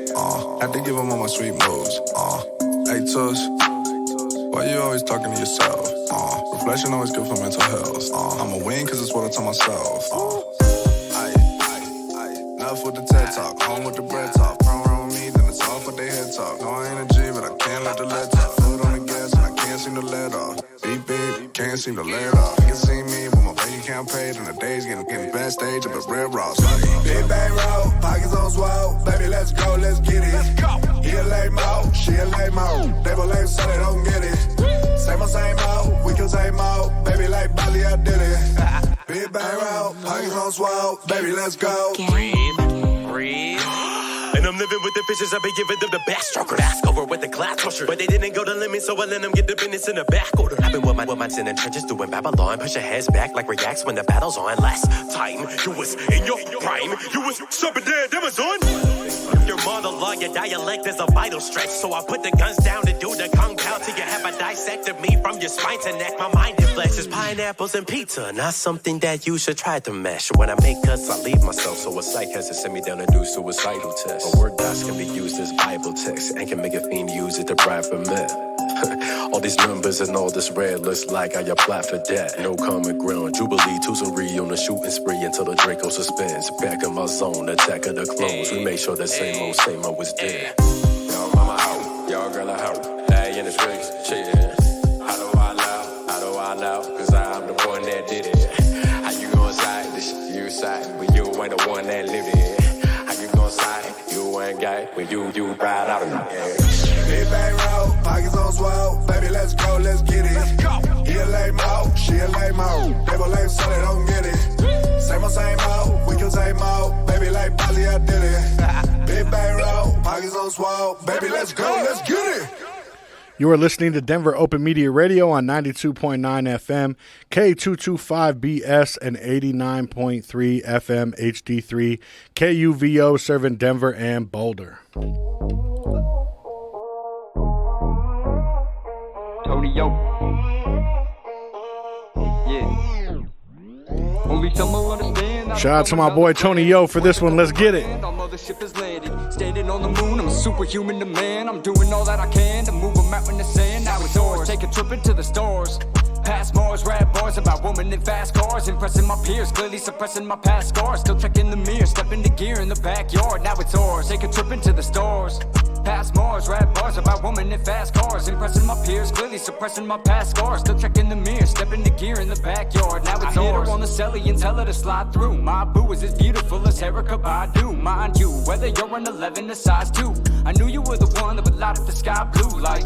Had to give them all my sweet moves. Hey, Tuss, why you always talking to yourself? Reflection always good for mental health. I'ma win cause it's what I tell myself. Enough with the TED talk, on with the bread talk. Front row with me, then it's off with their head talk. No, I ain't a G, but I can't let the lead talk. Foot on the gas and I can't seem to let off. Beep, beep, can't seem to let off. You can see me with my bank account paid and the days getting bad stage up at Red Ross. Big bang roll, pockets on swole. Baby, let's go, let's get it. Let's go. He a lame mo, she a lame mo. They were lame so they don't get it. Same old, same old, we can same old. Baby, like Bali, I did it. Big bang roll, pockets on swole. Baby, let's go. Breathe. And I'm living with the fishes, I've been giving them the backstroker. Ask over with the glass crusher. But they didn't go the limit, so I let them get the business in the back order. I've been with my in the trenches doing Babylon. Push your heads back like reacts when the battle's on. Last time you was in your prime, you was jumping dead Amazon. Your monologue, your dialect is a vital stretch. So I put the guns down to do the kung pao till you have a dissected me from your spine to neck. My mind is flesh is pineapples and pizza, not something that you should try to mesh. When I make cuts, I leave myself, so a psych has to send me down to do suicidal tests. A word docs can be used as Bible text and can make a fiend use it to bribe for men. All these numbers and all this red looks like I apply for that. No common ground, Jubilee, Tucson-Ree on the shooting spree until the Draco suspends. Back in my zone, attack of the clones. We make sure the same old is dead. Y'all mama out, y'all girl a hoe. Hey, in the streets, shit. How do I know? Cause I'm the one that did it. How you gon' side this shit you side, but you ain't the one that lived it. How you gon' side, you ain't gay, when you ride out of the air. Big bang roll, pockets on swole. Baby, let's go, let's get it. Let's go. He a lame mo, she a lame mo. They were lame so they don't get it. Same old, we can same old. Baby, like Bali, I did it. Big bang roll, pockets on swole. Baby, let's go, let's get it. You are listening to Denver Open Media Radio on 92.9 FM, K225BS, and 89.3 FM HD3, KUVO, serving Denver and Boulder. Tony Yo. Yeah. Only someone understand. Shout out to my boy Tony Yo for this one. Let's get it. Our mothership is landed. Standing on the moon, I'm a superhuman demand. I'm doing all that I can to move a map in the sand. Now it's yours. Take a trip into the stores. Past Mars, rap bars about women in fast cars. Impressing my peers, clearly suppressing my past scars. Still checking the mirror, step into gear in the backyard. Now it's ours. Take a trip into the stores. Past Mars, rap bars about women in fast cars. Impressing my peers, clearly suppressing my past scars. Still checking the mirror, step into gear in the backyard. Now it's ours. I hit her on the celly and tell her to slide through. My boo is as beautiful as Erykah Badu. Mind you, whether you're an 11 or size 2. I knew you were the one that would light up the sky blue like.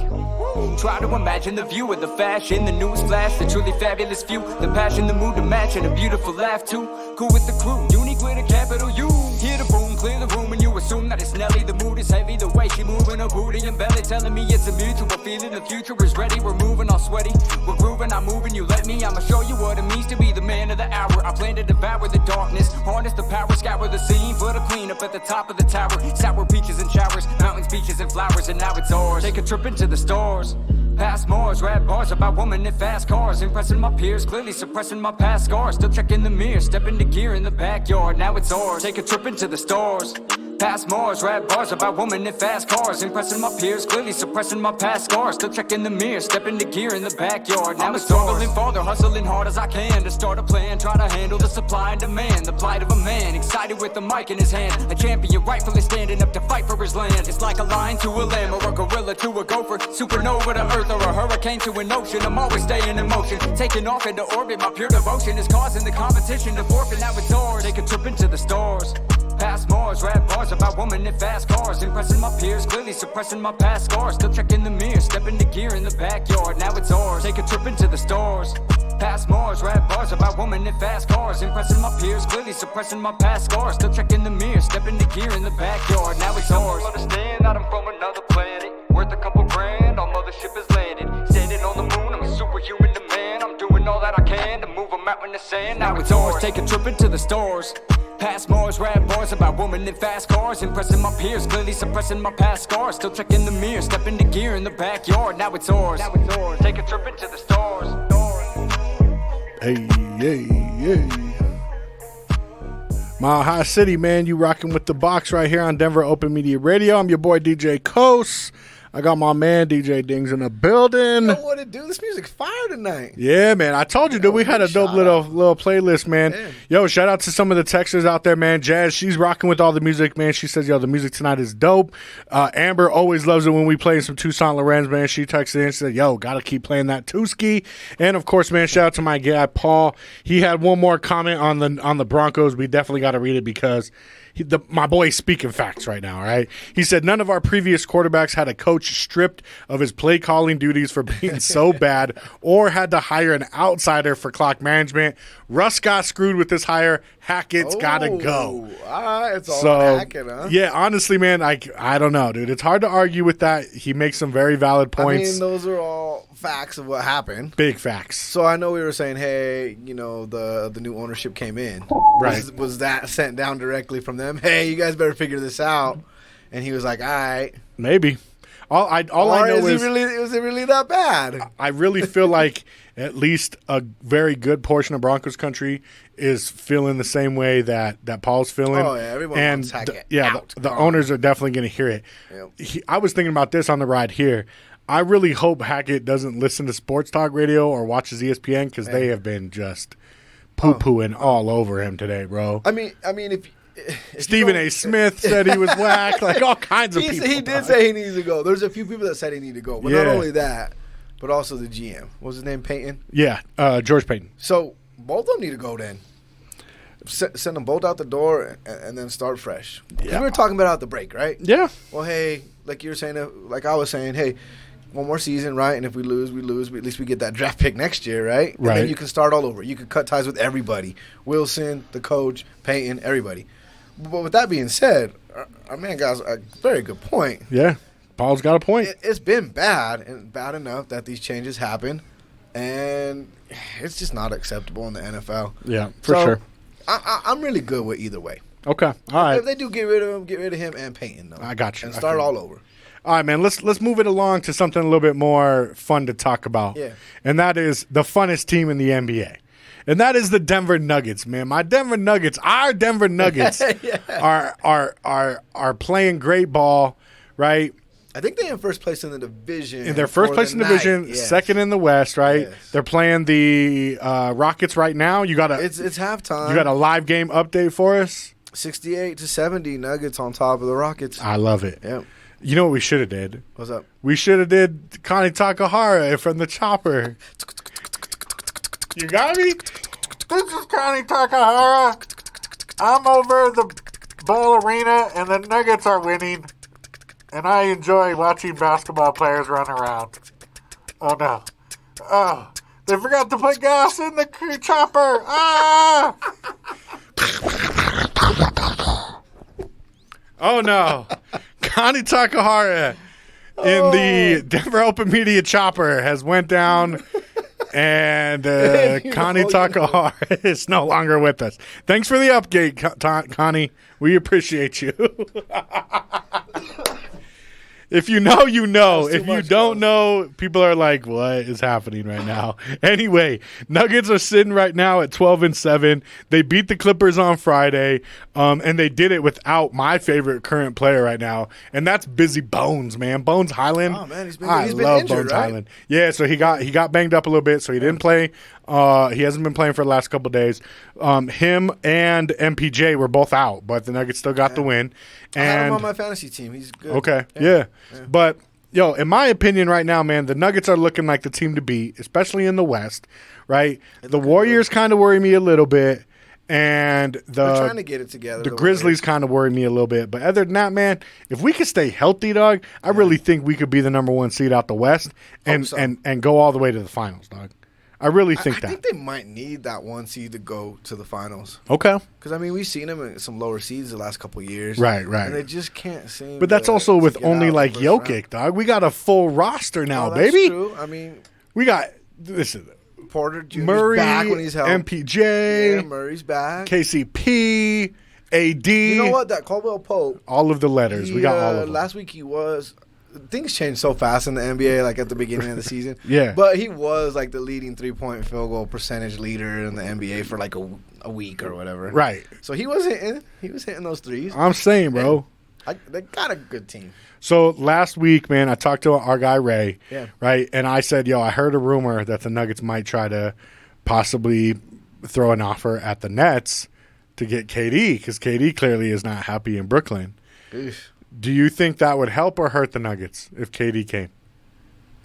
Try to imagine the view of the fashion, the news flash, the truly fabulous view, the passion, the mood to match, and a beautiful laugh too. Cool with the crew, unique with a capital U. Hear the boom, clear the room, and you assume that it's Nelly. The mood is heavy, the way she moving her booty and belly, telling me it's a mutual feeling. The future is ready, we're moving all sweaty, we're grooving, I'm moving. You let me, I'ma show you what it means to be the man of the hour. I plan to devour the darkness, harness the power, scour the scene for the cleanup at the top of the tower. Sour peaches and showers, mountains, beaches, and flowers, and now it's ours. Take a trip into the stores. Past Mars, rap bars about women in fast cars. Impressing my peers, clearly suppressing my past scars. Still checking the mirror, step into gear in the backyard. Now it's ours. Take a trip into the stores. Past Mars, rap bars about women in fast cars. Impressing my peers, clearly suppressing my past scars. Still checking the mirror, step into gear in the backyard. Now it's struggling farther, hustling hard as I can to start a plan. Try to handle the supply and demand. The plight of a man, excited with the mic in his hand. A champion rightfully standing up to fight for his land. It's like a lion to a lamb or a gorilla to a gopher. Supernova to earth or a hurricane to an ocean. I'm always staying in motion, taking off into orbit. My pure devotion is causing the competition to forfeit. Now it's ours. Take a trip into the stars. Past Mars, rap bars about women in fast cars. Impressing my peers, clearly suppressing my past scars. Still checking the mirror, step into gear in the backyard. Now it's ours. Take a trip into the stars. Past Mars, rap bars about women in fast cars. Impressing my peers, clearly suppressing my past scars. Still checking the mirror, step into gear in the backyard. Now it's ours. Understand that I'm from another planet, worth a couple grand. Our mothership is landed. Standing on the moon, I'm a superhuman demand. I'm doing all that I can to move a map in the sand. Now it's ours. Take a trip into the stores. Past Mars, rap bars about women in fast cars. Impressing my peers, clearly suppressing my past scars. Still checking the mirror, step into gear in the backyard. Now it's ours. Now it's ours. Take a trip into the stars. Hey, hey, hey. Mile High City, man. You rocking with the box right here on Denver Open Media Radio. I'm your boy, DJ Coast. I got my man, DJ Dings, in the building. You know what it do? This music's fire tonight. Yeah, man. I told you, dude, we had a dope little playlist, man. Yeah. Yo, shout out to some of the texters out there, man. Jazz, she's rocking with all the music, man. She says, yo, the music tonight is dope. Amber always loves it when we play some Toussaint Lorenz, man. She texted in and said, yo, got to keep playing that Tuski. And, of course, man, shout out to my guy, Paul. He had one more comment on the Broncos. We definitely got to read it because my boy's speaking facts right now, right? He said, none of our previous quarterbacks had a coach stripped of his play calling duties for being so bad or had to hire an outsider for clock management. Russ got screwed with this hire. Hackett's got to go. It's all Hackett, huh? Yeah, honestly, man, I don't know, dude. It's hard to argue with that. He makes some very valid points. I mean, those are all facts of what happened. Big facts. So I know we were saying, hey, you know, the new ownership came in. Right. Was that sent down directly from them? Hey, you guys better figure this out. And he was like, all right. Maybe. All I know is was it really that bad? I really feel like at least a very good portion of Broncos country is feeling the same way that Paul's feeling. Oh, yeah, everyone wants Hackett out. The owners are definitely going to hear it. Yep. I was thinking about this on the ride here. I really hope Hackett doesn't listen to sports talk radio or watches ESPN because they have been just poo-pooing all over him today, bro. I mean, if Stephen A. Smith said he was whack, like all kinds of people. He did say he needs to go. There's a few people that said he needed to go, but not only that, but also the GM. What was his name? Payton? Yeah, George Payton. So both of them need to go then. Send them both out the door and then start fresh. Yeah. We were talking about out the break, right? Yeah. Well, hey, like you were saying, like I was saying, hey, one more season, right? And if we lose, we lose. At least we get that draft pick next year, right? And then you can start all over. You can cut ties with everybody. Wilson, the coach, Payton, everybody. But with that being said, our man got a very good point. Yeah, Paul's got a point. It's been bad and bad enough that these changes happen, and it's just not acceptable in the NFL. Yeah, for sure. I'm really good with either way. Okay, all right. If they do get rid of him, get rid of him and Payton, though. I got you. And start all over. All right, man, let's move it along to something a little bit more fun to talk about. Yeah. And that is the funnest team in the NBA. And that is the Denver Nuggets, man. Our Denver Nuggets are playing great ball, right? I think they're in first place in the division. In their first place in the division, second in the West, right? Yes. They're playing the Rockets right now. It's halftime. You got a live game update for us? 68-70 Nuggets on top of the Rockets. I love it. Yep. You know what we should have did? What's up? We should have did Connie Takahara from the Chopper. You got me? This is Connie Takahara. I'm over the Ball Arena, and the Nuggets are winning. And I enjoy watching basketball players run around. Oh, no. Oh, they forgot to put gas in the chopper. Ah! Oh, no. Connie Takahara in the Denver Open Media chopper has went down, and Connie Takahara is no longer with us. Thanks for the update, Connie. We appreciate you. If you know, you know. If you don't know, people are like, what is happening right now? Anyway, Nuggets are sitting right now at 12-7. They beat the Clippers on Friday, and they did it without my favorite current player right now, and that's Busy Bones, man. Bones Highland. Oh, man, he's been love injured, Bones right? Highland. Yeah, so he got banged up a little bit, so he didn't play. He hasn't been playing for the last couple of days. Him and MPJ were both out, but the Nuggets still got the win. I had him on my fantasy team. He's good. Okay, yeah. But, yo, in my opinion right now, man, the Nuggets are looking like the team to beat, especially in the West, right? The Warriors kind of worry me a little bit, and they're trying to get it together. The Grizzlies kind of worry me a little bit. But other than that, man, if we could stay healthy, dog, I really think we could be the number one seed out the West and go all the way to the finals, dog. I really think that. I think they might need that one seed to go to the finals. Okay. Because, I mean, we've seen them in some lower seeds the last couple of years. Right. And they just can't seem But that's also with only, like, Jokic, dog. We got a full roster now, baby. True. I mean. We got, listen. Porter Jr.'s Murray, back when he's healthy. MPJ. Yeah, Murray's back. KCP. AD. You know what? That Caldwell Pope. All of the letters. We got all of them. Last week he was. Things change so fast in the NBA, like at the beginning of the season. Yeah. But he was like the leading 3-point field goal percentage leader in the NBA for like a week or whatever. Right. So he was hitting those threes. I'm saying, bro. They got a good team. So last week, man, I talked to our guy Ray, Yeah. right? And I said, yo, I heard a rumor that the Nuggets might try to possibly throw an offer at the Nets to get KD because KD clearly is not happy in Brooklyn. Oof. Do you think that would help or hurt the Nuggets if KD came?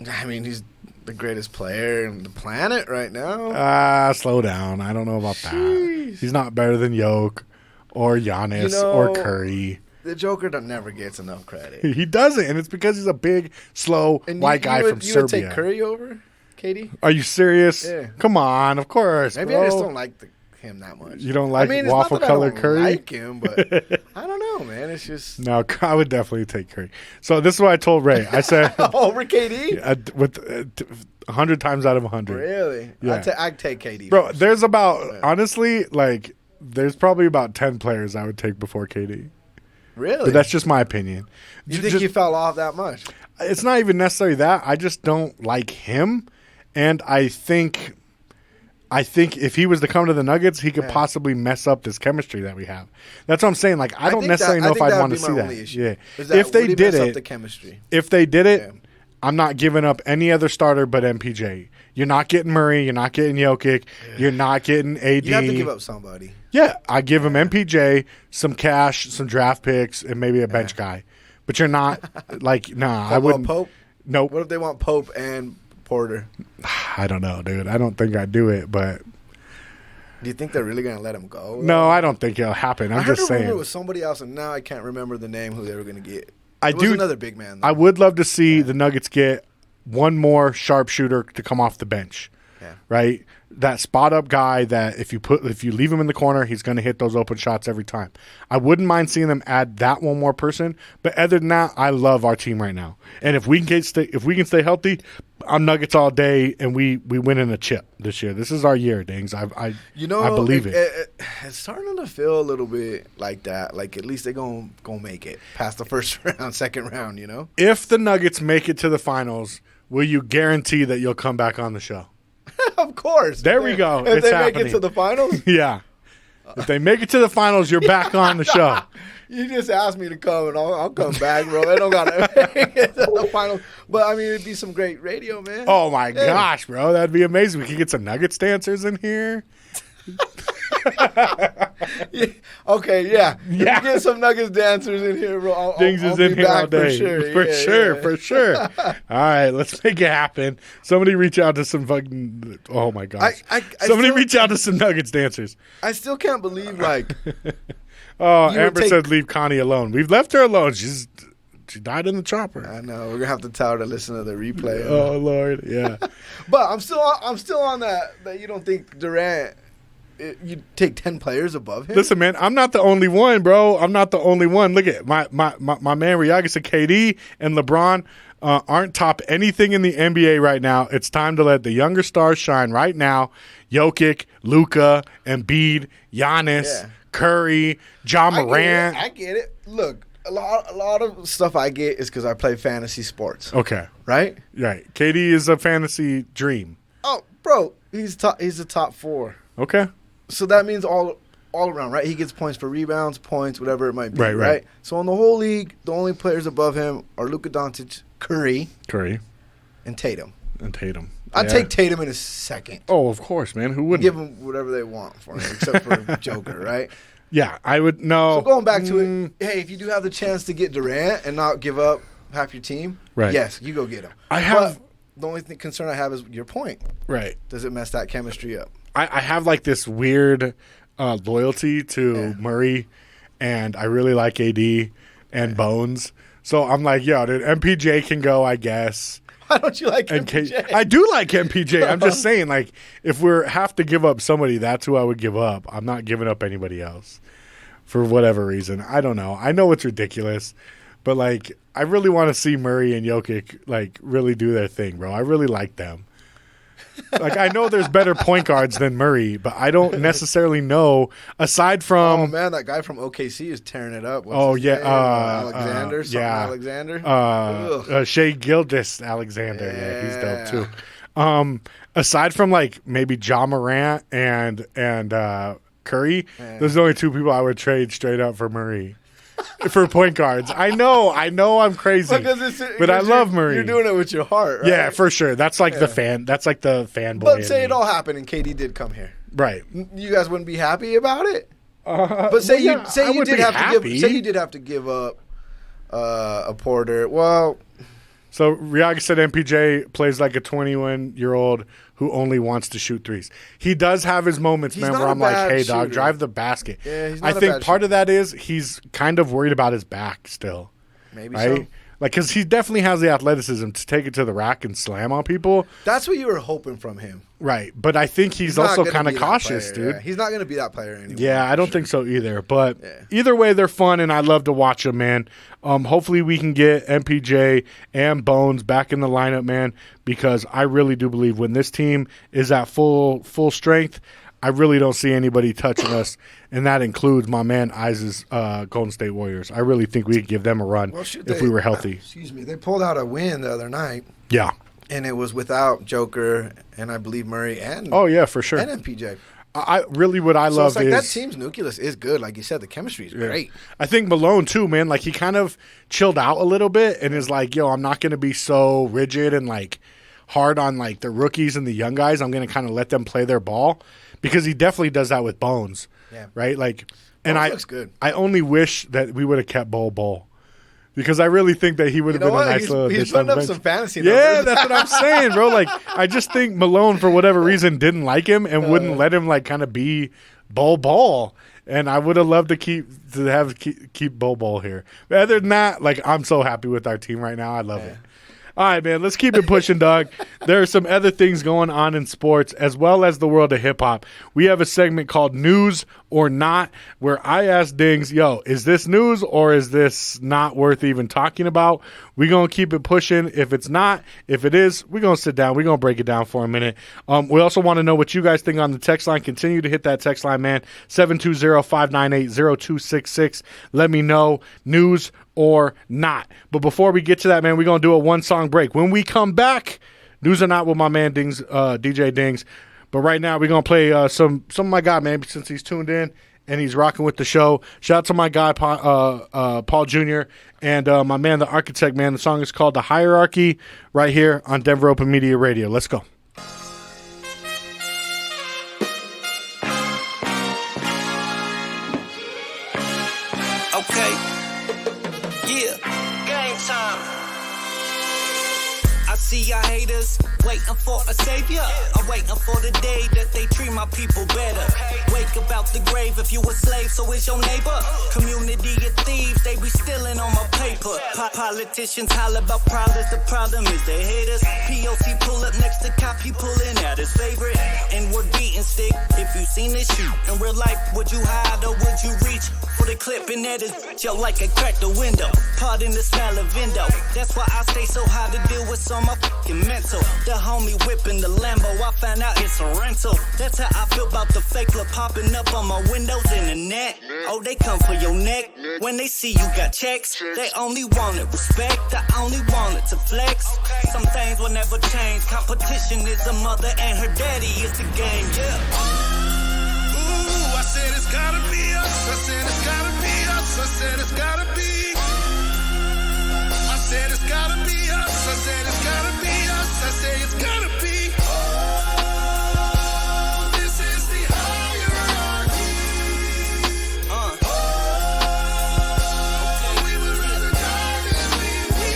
I mean, he's the greatest player on the planet right now. Slow down. I don't know about that. He's not better than Jokic or Giannis or Curry. The Joker never gets enough credit. He doesn't, and it's because he's a big, slow, white guy from Serbia. You would take Curry over KD? Are you serious? Yeah. Come on, of course. Maybe bro. I just don't like him that much. You don't like it's waffle not that color I don't Curry? like him, but I don't know, man. It's just No, I would definitely take Curry. So this is what I told Ray. I said over KD with 100 times out of 100. Really? Yeah. I'd take KD. Bro, there's honestly, there's probably about 10 players I would take before KD. Really? But that's just my opinion. You think he fell off that much? It's not even necessarily that. I just don't like him, and I think if he was to come to the Nuggets, he could possibly mess up this chemistry that we have. That's what I'm saying. I don't necessarily know if I'd want to see that. Yeah. If they did it, the chemistry. If they did it, I'm not giving up any other starter but MPJ. You're not getting Murray. You're not getting Jokic. You're not getting AD. You have to give up somebody. Yeah, I give him MPJ, some cash, some draft picks, and maybe a bench guy. But you're not I wouldn't. Pope? Nope. What if they want Pope and Porter? I don't know, dude. I don't think I'd do it, but do you think they're really going to let him go? No, I don't think it'll happen. I'm just saying. I heard a rumor with somebody else, and now I can't remember the name who they were going to get. It was another big man, though. I would love to see the Nuggets get one more sharpshooter to come off the bench. Yeah. Right? That spot up guy that if you leave him in the corner, he's going to hit those open shots every time. I wouldn't mind seeing them add that one more person, but other than that, I love our team right now. And if we can stay healthy, I'm Nuggets all day, and we win in a chip this year. This is our year, Dings. I believe it. It's starting to feel a little bit like that. Like at least they're gonna make it past the first round, second round. You know. If the Nuggets make it to the finals, will you guarantee that you'll come back on the show? Of course. There we go. If it's they happening. make it to the finals? Yeah. If they make it to the finals, you're back on the show. You just asked me to come, and I'll come back, bro. I don't got to make it to the finals. But, I mean, it'd be some great radio, man. Oh, my gosh, bro. That'd be amazing. We could get some Nuggets dancers in here. Yeah. Okay, yeah. If you get some Nuggets dancers in here, bro. Dings is in here all day. For sure. All right, let's make it happen. Somebody reach out to some fucking. Oh my gosh. Somebody reach out to some Nuggets dancers. I still can't believe Amber said leave Connie alone. We've left her alone. She died in the chopper. I know. We're gonna have to tell her to listen to the replay. Oh Lord, yeah. But I'm still on that you don't think Durant. You take 10 players above him? Listen, man, I'm not the only one, bro. I'm not the only one. Look at my man Riaga said KD and LeBron aren't top anything in the NBA right now. It's time to let the younger stars shine right now. Jokic, Luka, Embiid, Giannis, Curry, Ja Morant. I get it. Look, a lot of stuff I get is because I play fantasy sports. Okay. Right? Right. KD is a fantasy dream. Oh, bro, he's the top 4. Okay. So that means all around, right? He gets points for rebounds, points, whatever it might be, right? So in the whole league, the only players above him are Luka Doncic, Curry, and Tatum. I'd take Tatum in a second. Oh, of course, man. Who wouldn't? Give him whatever they want for him, except for Joker, right? Yeah, I would. No. So going back to it, hey, if you do have the chance to get Durant and not give up half your team, yes, you go get him. But the only concern I have is your point. Right. Does it mess that chemistry up? I have like this weird loyalty to Murray, and I really like AD and Bones. So I'm like, yo, dude, MPJ can go, I guess. Why don't you like MPJ? I do like MPJ. I'm just saying, like, if we have to give up somebody, that's who I would give up. I'm not giving up anybody else for whatever reason. I don't know. I know it's ridiculous, but, like, I really want to see Murray and Jokic, like, really do their thing, bro. I really like them. Like, I know there's better point guards than Murray, but I don't necessarily know, aside from... Oh, man, that guy from OKC is tearing it up. Alexander? Alexander? Shea Gilgeous-Alexander. Yeah, he's dope, too. Aside from, like, maybe Ja Morant and Curry. Those are the only two people I would trade straight up for Murray. For point guards. I know I'm crazy. But I love Murray. You're doing it with your heart, right? Yeah, for sure. That's like the fanboy. But say it all happened and KD did come here. Right. You guys wouldn't be happy about it? But say you did have to give up a Porter. Well, so Riaga said MPJ plays like a 21-year-old who only wants to shoot threes. He does have his moments, man, where I'm like, hey, dog, drive the basket. Yeah, he's not I think part of that is he's kind of worried about his back still. Maybe right? so. Like, because he definitely has the athleticism to take it to the rack and slam on people. That's what you were hoping from him. Right. But I think he's also kind of cautious, dude. Yeah. He's not going to be that player anymore. Yeah, I don't think so either. But either way, they're fun, and I love to watch them, man. Hopefully we can get MPJ and Bones back in the lineup, man, because I really do believe when this team is at full strength, I really don't see anybody touching us, and that includes my man Iz's Golden State Warriors. I really think we could give them a run if we were healthy. Excuse me. They pulled out a win the other night. Yeah. And it was without Joker and I believe Murray and for sure. And MPJ. I really what I love it's like is that team's nucleus is good. Like you said, the chemistry is great. I think Malone too, man. Like he kind of chilled out a little bit and is like, yo, I'm not going to be so rigid and like hard on like the rookies and the young guys. I'm going to kind of let them play their ball. Because he definitely does that with Bones, right? Like, and looks good. I only wish that we would have kept Bol, because I really think that he would have been a nice little. He's putting up some fantasy numbers. Yeah, that's what I'm saying, bro. Like, I just think Malone, for whatever reason, didn't like him and wouldn't let him like kind of be Bol. And I would have loved to keep Bol here. But other than that, like, I'm so happy with our team right now. I love it. All right, man, let's keep it pushing, dog. There are some other things going on in sports as well as the world of hip-hop. We have a segment called News or Not where I ask Dings, yo, is this news or is this not worth even talking about? We're going to keep it pushing. If it's not, if it is, we're going to sit down. We're going to break it down for a minute. We also want to know what you guys think on the text line. Continue to hit that text line, man, 720-598-0266. Let me know, news or not. But before we get to that, man, we're going to do a one-song break. When we come back, News or Not with my man Dings, DJ Dings. But right now, we're going to play some of my guy, man, since he's tuned in and he's rocking with the show. Shout out to my guy, Paul Jr., and my man, The Architect, man. The song is called The Hierarchy right here on Denver Open Media Radio. Let's go. Okay. Yeah. Game time. I see y'all haters waiting for a savior. I'm waiting for the day that they treat my people better. Wake up out the grave if you a slave, so is your neighbor. Community of thieves, they be stealing on my paper. Politicians holler about problems, the problem is they haters. POC pull up next to cop, he pulling out his favorite. And we're beating stick, if you seen this shoot. In real life, would you hide or would you reach for the clip and that is yo like I cracked the window. Pardon the smell of window. That's why I stay so hard to deal with some my fucking mental. The homie whipping the Lambo, I found out it's a rental. That's how I feel about the fake look popping up on my windows in the net. Oh, they come for your neck. When they see you got checks, they only wanted respect. I only wanted to flex. Some things will never change. Competition is a mother and her daddy is the game, yeah. Ooh, I said it's gotta be us. I said it's gotta be us. I said it's gotta be. I said it's gotta be us. I said it's gotta be us. I say it's gotta be. Oh, this is the hierarchy. We would rather die than be we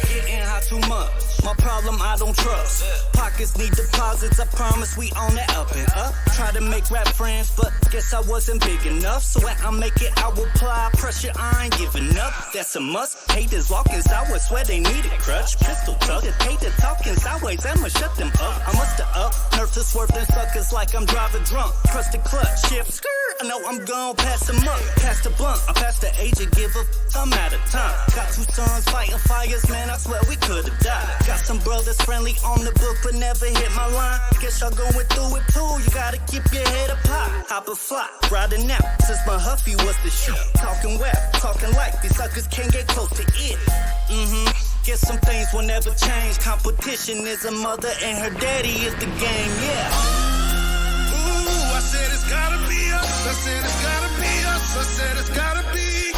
getting high too much. My problem, I don't trust. Pockets need deposits, I promise we on the up and up. Try to make rap friends, but guess I wasn't big enough. So when I make it, I will apply pressure, I ain't giving up. That's a must. Haters walking sideways, swear they need a crutch. Pistol tuck, haters talking sideways, I'ma shut them up. I must have up, nerves to swerve them suckers like I'm driving drunk. Press the clutch, shift, skirt. I know I'm gone past them up, past the blunt. I'm past the age of give up, I'm out of time. Got two sons fighting fires, man, I swear we could've died. Got some brothers friendly on the book, but never hit my line. Guess y'all going through it too, you gotta keep your head up high. Hop a fly, riding out, since my Huffy was the shit. Talking well, talking like these suckers can't get close to it. Guess some things will never change. Competition is a mother and her daddy is the game, yeah. Ooh, I said it's gotta be us. I said it's gotta be us. I said it's gotta be.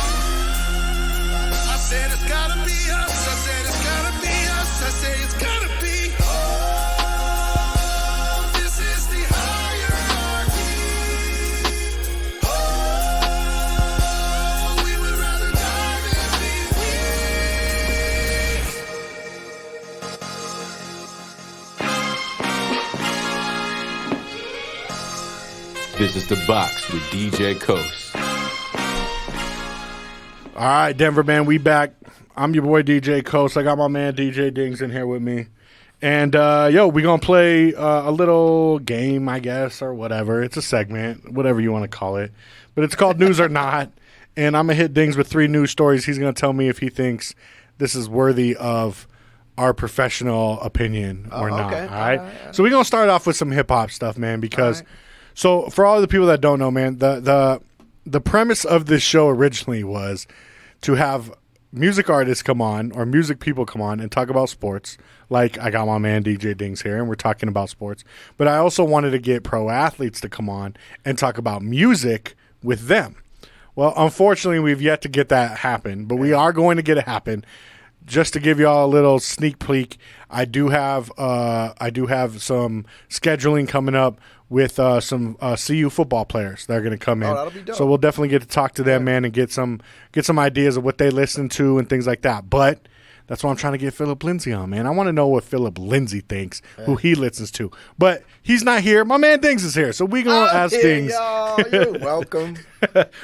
I said it's gotta be us. I said it's gotta be us. I say it's gotta be. Oh, this is the hierarchy. Oh, we would rather die than be weak. This is The Box with DJ Coast. All right, Denver, man, we back. I'm your boy, DJ Coast. I got my man, DJ Dings, in here with me. And, we going to play a little game, I guess, or whatever. It's a segment, whatever you want to call it. But it's called News or Not. And I'm going to hit Dings with 3 news stories. He's going to tell me if he thinks this is worthy of our professional opinion or not. Okay. All right? So we're going to start off with some hip-hop stuff, man, because so for all the people that don't know, man, the premise of this show originally was to have music artists come on or music people come on and talk about sports. Like I got my man DJ Dings here and we're talking about sports. But I also wanted to get pro athletes to come on and talk about music with them. Well, unfortunately, we've yet to get that happen, but we are going to get it happen. Just to give y'all a little sneak peek, I do have some scheduling coming up with some CU football players that are going to come in. Oh, that'll be dope. So we'll definitely get to talk to them, man, and get some ideas of what they listen to and things like that. But that's why I'm trying to get Philip Lindsay on, man. I want to know what Philip Lindsay thinks, who he listens to. But he's not here. My man Dings is here. So we're going to ask Dings. Y'all. You're welcome.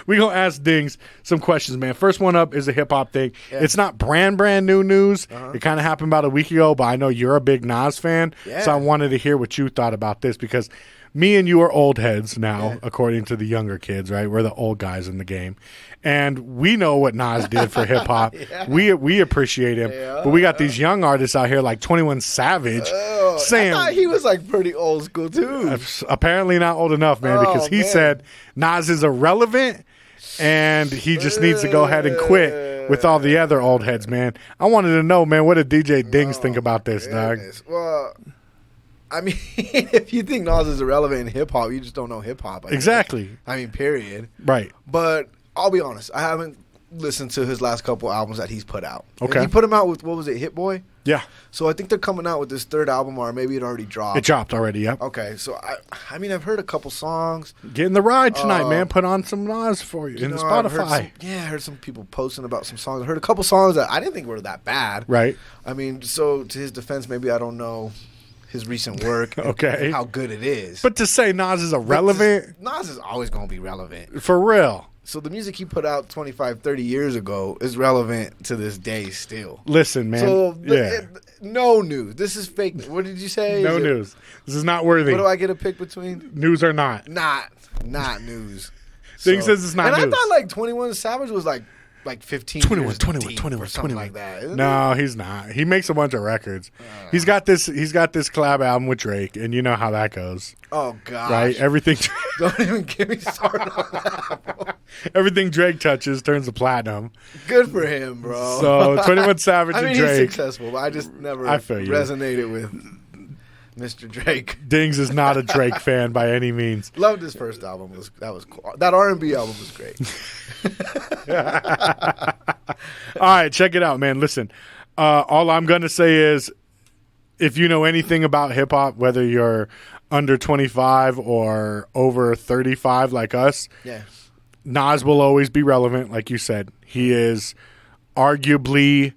We're going to ask Dings some questions, man. First one up is a hip-hop thing. Yeah. It's not brand new news. It kind of happened about a week ago, but I know you're a big Nas fan. Yeah. So I wanted to hear what you thought about this because me and you are old heads now, according to the younger kids, right? We're the old guys in the game. And we know what Nas did for hip-hop. We appreciate him. But we got these young artists out here like 21 Savage saying... I thought he was like pretty old school too. Apparently not old enough, man, because he said Nas is irrelevant and he just needs to go ahead and quit with all the other old heads, man. I wanted to know, man, what did DJ Dings think about this, dog? Well, I mean, if you think Nas is irrelevant in hip-hop, you just don't know hip-hop. Exactly. I mean, period. Right. But I'll be honest, I haven't listened to his last couple albums that he's put out. Okay. And he put them out with, what was it, Hit Boy? Yeah. So I think they're coming out with this third album, or maybe it already dropped. It dropped already, yep. Okay, so I mean, I've heard a couple songs. Get in the ride tonight, man. Put on some Nas for you in Spotify. I heard some people posting about some songs. I heard a couple songs that I didn't think were that bad. Right. I mean, so to his defense, maybe I don't know his recent work and how good it is. But to say Nas is irrelevant... Nas is always going to be relevant. For real. So the music he put out 25, 30 years ago is relevant to this day still. Listen, man. So, no news. This is fake. What did you say? No news. This is not worthy. What do I get a pick between? News or not? Not news. Dings says it's not news. And I thought like 21 Savage was like 15 21 like that. No, he's not. He makes a bunch of records. He's got this collab album with Drake, and you know how that goes. Oh gosh. Right? Everything Don't even get me started on that, bro. Everything Drake touches turns to platinum. Good for him, bro. So 21 Savage and Drake. He's successful, but I just never resonated with Mr. Drake. Dings is not a Drake fan by any means. Loved his first album. That was cool. That R&B album was great. All right, check it out, man. Listen, all I'm going to say is if you know anything about hip-hop, whether you're under 25 or over 35 like us, Nas will always be relevant, like you said. He is arguably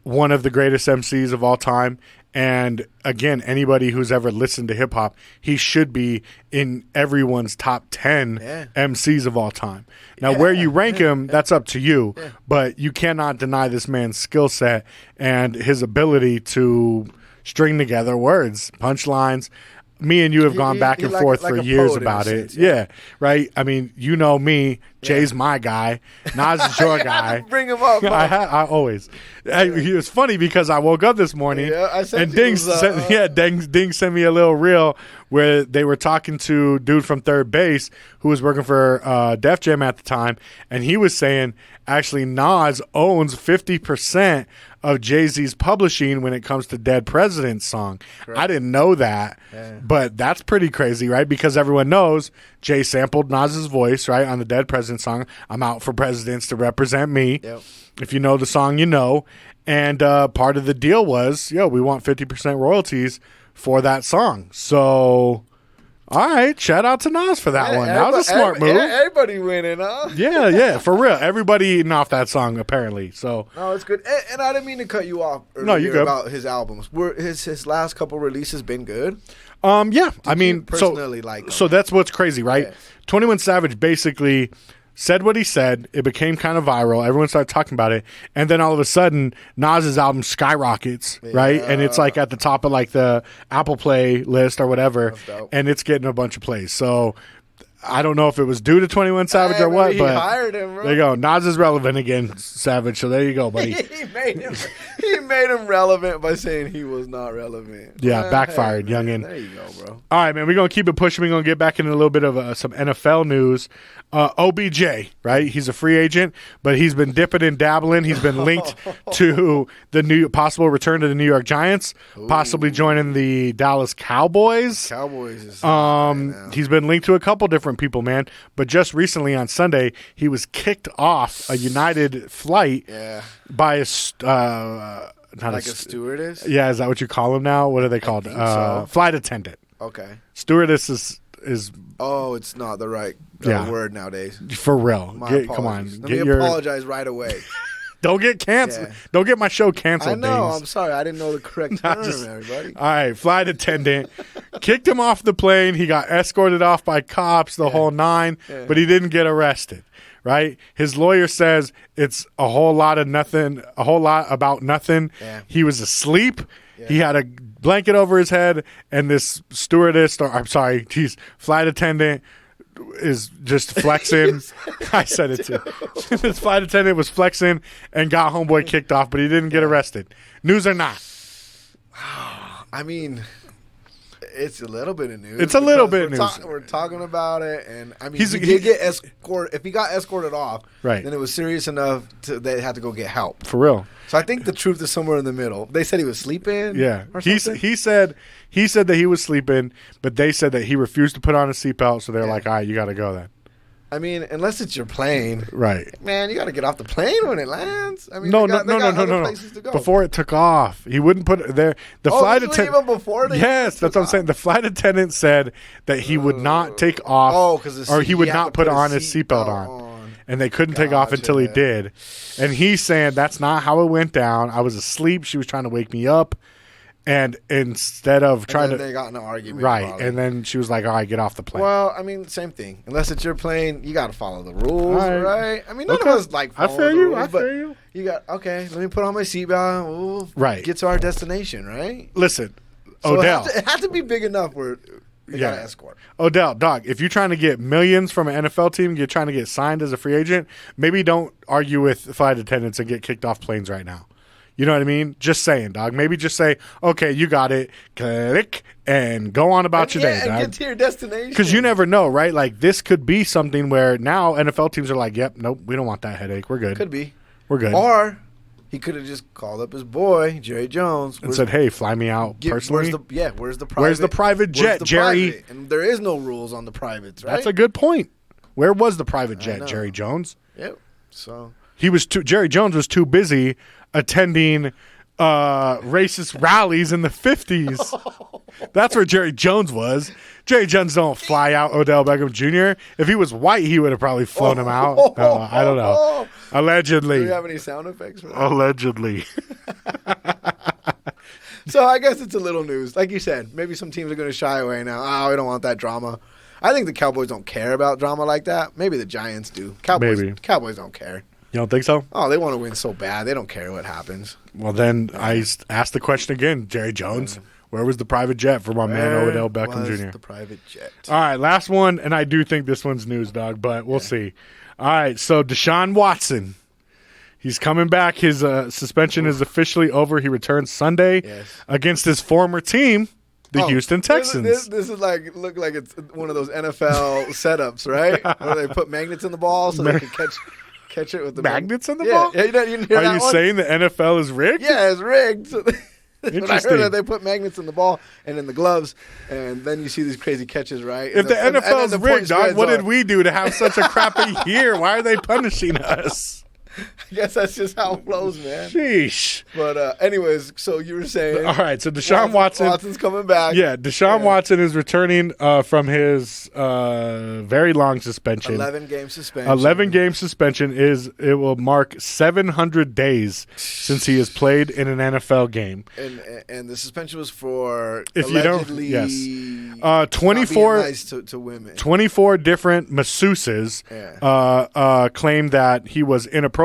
one of the greatest MCs of all time. And again, anybody who's ever listened to hip hop, he should be in everyone's top 10 MCs of all time. Now, where you rank him, that's up to you. But you cannot deny this man's skill set and his ability to string together words, punchlines. Me and you have gone back and forth for years about it. Yeah, right? I mean, you know me. Jay's my guy. Nas is your guy. Bring him up. I always. It was funny because I woke up this morning and Dings sent me a little reel where they were talking to dude from Third Base who was working for Def Jam at the time, and he was saying actually Nas owns 50% of Jay-Z's publishing when it comes to Dead President's song. Correct. I didn't know that, but that's pretty crazy, right? Because everyone knows Jay sampled Nas's voice, right, on the Dead President song. I'm out for presidents to represent me. Yep. If you know the song, you know. And part of the deal was, we want 50% royalties for that song. So, all right, shout out to Nas for that one. That was a smart move. Everybody winning, huh? Yeah, for real. Everybody eating off that song, apparently. So no, it's good. And I didn't mean to cut you off no, you good. About his albums. Were his last couple releases been good? Yeah. I mean, personally like them? So that's what's crazy, right? Yeah. 21 Savage basically said what he said. It became kind of viral. Everyone started talking about it. And then all of a sudden, Nas's album skyrockets, right? And it's like at the top of like the Apple Play list or whatever. And it's getting a bunch of plays. So I don't know if it was due to 21 Savage or what, but hired him, bro. There you go. Nas is relevant again, Savage. So there you go, buddy. he made him relevant by saying he was not relevant. Yeah, backfired, youngin. There you go, bro. All right, man. We're going to keep it pushing. We're going to get back into a little bit of some NFL news. OBJ, right? He's a free agent, but he's been dipping and dabbling. He's been linked to the possible return to the New York Giants, possibly joining the Dallas Cowboys. He's been linked to a couple different people, man. But just recently on Sunday, he was kicked off a United flight by a a stewardess. Yeah, is that what you call them now? What are they called? Flight attendant. Okay. Stewardess is. Oh, it's not the right word nowadays. For real. Come on. Let me apologize right away. Don't get canceled. Yeah. Don't get my show canceled. I know. I'm sorry. I didn't know the correct term, everybody. All right. Flight attendant kicked him off the plane. He got escorted off by cops, the whole nine, but he didn't get arrested. Right? His lawyer says it's a whole lot about nothing. Yeah. He was asleep. Yeah. He had a blanket over his head, and this flight attendant is just flexing. I said it too. This flight attendant was flexing and got homeboy kicked off, but he didn't get arrested. News or not? I mean, it's a little bit of news. It's a little bit of news. We're talking about it, and I mean, he did get escorted. If he got escorted off, right, then it was serious enough they had to go get help. For real. So I think the truth is somewhere in the middle. They said he was sleeping. Yeah, he said that he was sleeping, but they said that he refused to put on a seatbelt. So they're like, "All right, you got to go then." I mean, unless it's your plane, right? Man, you got to get off the plane when it lands. I mean, no. Places to go. Befut it took off, he wouldn't put it there. The flight attendant even before. Yes, that's what I'm saying. The flight attendant said that he would not take off, or he would not put on his seatbelt on. And they couldn't take off until he did. And he's saying that's not how it went down. I was asleep. She was trying to wake me up. And instead of they got in an argument. Right. And then she was like, all right, get off the plane. Well, I mean, same thing. Unless it's your plane, you got to follow the rules, right? I mean, none of us like follow the rules. I feel you. You got, okay, let me put on my seatbelt. We'll get to our destination, right? Listen, so Odell. It had to be big enough where they got to escort. Odell, dog, if you're trying to get millions from an NFL team, you're trying to get signed as a free agent, maybe don't argue with flight attendants and get kicked off planes right now. You know what I mean? Just saying, dog. Maybe just say, okay, you got it. Click and go on about your day, dog. And get to your destination. Because you never know, right? Like, this could be something where now NFL teams are like, yep, nope, we don't want that headache. We're good. Could be. We're good. Or he could have just called up his boy, Jerry Jones. And said, hey, fly me out personally. Where's the private? Where's the private jet, Jerry? Private? And there is no rules on the privates, right? That's a good point. Where was the private jet, Jerry Jones? Yep. So Jerry Jones was too busy attending racist rallies in the 50s. That's where Jerry Jones was. Jerry Jones don't fly out Odell Beckham Jr. If he was white, he would have probably flown him out. I don't know. Allegedly. Do you have any sound effects for that? Allegedly. So I guess it's a little news. Like you said, maybe some teams are going to shy away now. Oh, we don't want that drama. I think the Cowboys don't care about drama like that. Maybe the Giants do. Cowboys don't care. You don't think so? Oh, they want to win so bad. They don't care what happens. Well, then I asked the question again, Jerry Jones. Where was the private jet for my man Odell Beckham Jr.? The private jet. All right, last one, and I do think this one's news, dog, but we'll see. All right, so Deshaun Watson. He's coming back. His suspension is officially over. He returns Sunday against his former team, the Houston Texans. This is like look like it's one of those NFL setups, right? Where they put magnets in the ball so they can catch it with the magnets in the ball. Yeah, you didn't hear Are that you one? saying the NFL is rigged? Yeah, it's rigged. So when I Interesting. heard that they put magnets in the ball and in the gloves, and then you see these crazy catches, right? If the and NFL's then the rigged, point dog, spreads what are- did we do to have such a crappy year? Why are they punishing us? I guess that's just how it flows, man. Sheesh. But anyways, so you were saying, All right, so Deshaun Watson's coming back. Yeah, Deshaun Watson is returning from his very long suspension. 11-game suspension. 11-game suspension it will mark 700 days since he has played in an NFL game. And the suspension was for If you don't, allegedly yes, 24 not being nice to women. 24 different masseuses claimed that he was inappropriate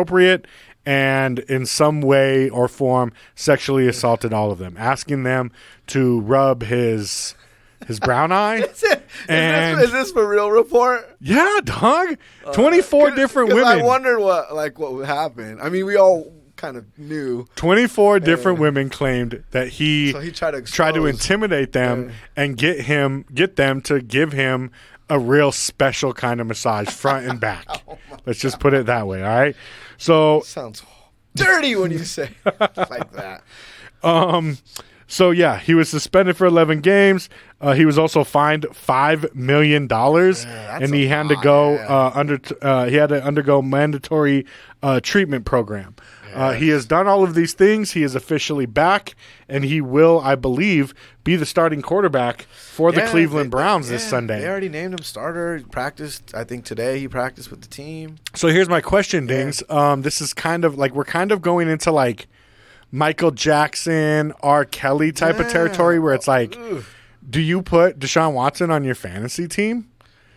and in some way or form sexually assaulted all of them, asking them to rub his brown eye. Is this for real report? Yeah, dog. 24 different women. I wondered what would happen. I mean, we all kind of knew. 24 different women claimed that he, So he tried to tried to expose- intimidate them and get them to give him a real special kind of massage, front and back. Let's just put it that way, all right? So sounds dirty when you say it like that. So yeah, he was suspended for 11 games. He was also fined $5 million, and he had to go he had to undergo mandatory treatment program. He has done all of these things. He is officially back, and he will, I believe, be the starting quarterback for the Cleveland Browns this Sunday. They already named him starter. He practiced, I think today he practiced with the team. So here's my question, Dings. This is kind of like we're kind of going into like Michael Jackson, R. Kelly type of territory where it's like, do you put Deshaun Watson on your fantasy team?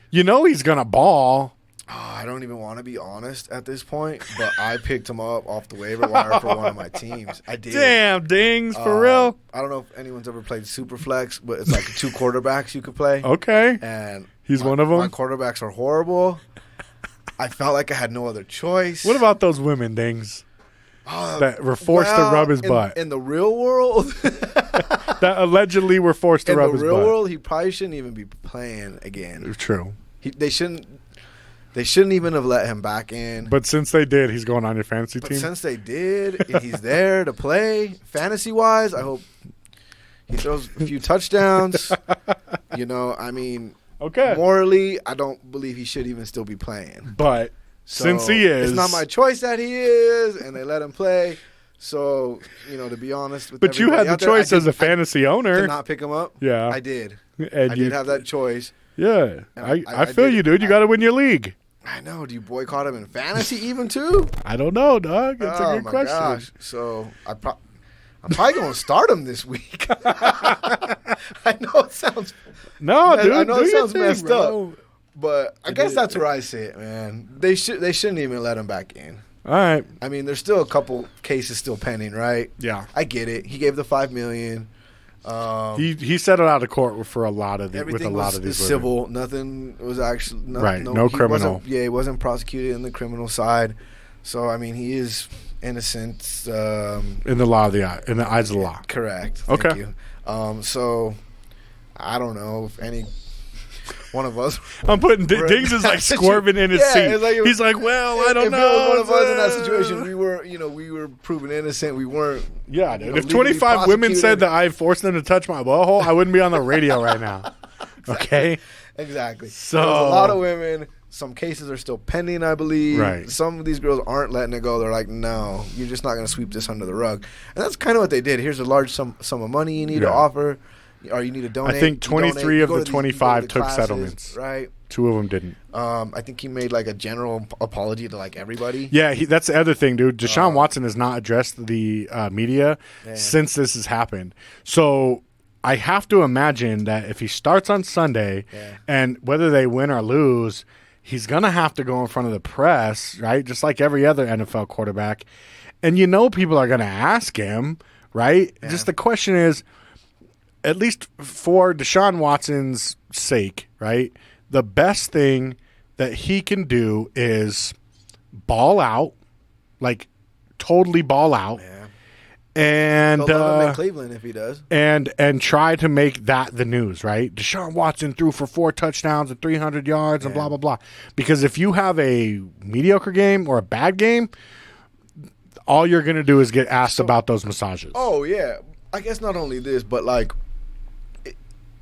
You know he's going to ball. Oh, I don't even want to be honest at this point, but I picked him up off the waiver wire for one of my teams. I did. Damn, Dings, for real? I don't know if anyone's ever played Superflex, but it's like 2 quarterbacks you could play. Okay. And he's one of them? My quarterbacks are horrible. I felt like I had no other choice. What about those women, Dings? That were forced to rub his butt. In the real world? That allegedly were forced to rub his butt. In the real world, he probably shouldn't even be playing again. True. They shouldn't even have let him back in. But since they did, he's going on your fantasy But team? since they did, and he's there to play fantasy-wise, I hope he throws a few touchdowns. I mean, morally, I don't believe he should even still be playing. But since he is. It's not my choice that he is, and they let him play. So, to be honest with But you had the choice as a fantasy owner. to not pick him up. Yeah. I did. And I did have that choice. Yeah. And I feel you, dude. You got to win your league. I know. Do you boycott him in fantasy even too? I don't know, dog. That's a good question. Gosh. So I'm probably going to start him this week. I know it sounds. No, dude. I know do it your sounds thing, messed bro. up, but I guess that's where I sit, man. They shouldn't even let him back in. All right. I mean, there's still a couple cases still pending, right? Yeah. I get it. He gave the $5 million. He settled out of court for a lot of these Everything with a lot was of these civil. Nothing was actually Right, no criminal. He wasn't prosecuted in the criminal side. So I mean, he is innocent. in the eyes of the law. Correct. Thank Okay. you. So I don't know if any one of us. I'm putting Diggs is like squirming in his seat. it's like He's like, well, I don't if know. it was one of us in that situation, we were proven innocent. We weren't. Yeah, dude. If legally 25 women said prosecuted. that I forced them to touch my butthole, I wouldn't be on the radio right now. Okay? Exactly. So There's a lot of women. Some cases are still pending, I believe. Right. Some of these girls aren't letting it go. They're like, no, you're just not going to sweep this under the rug. And that's kind of what they did. Here's a large sum of money you need to offer, or you need to donate. I think 23 of the 25 took classes, settlements. Right. 2 of them didn't. I think he made like a general apology to like everybody. Yeah, that's the other thing, dude. Deshaun Watson has not addressed the media since this has happened. So I have to imagine that if he starts on Sunday and whether they win or lose, he's going to have to go in front of the press, right? Just like every other NFL quarterback. And people are going to ask him, right? Yeah. Just the question is, at least for Deshaun Watson's sake, right? The best thing that he can do is ball out, like totally ball out, And They'll love him in Cleveland if he does. And try to make that the news, right? Deshaun Watson threw for 4 touchdowns and 300 yards and blah, blah, blah. Because if you have a mediocre game or a bad game, all you're going to do is get asked about those massages. Oh, yeah. I guess not only this, but, like,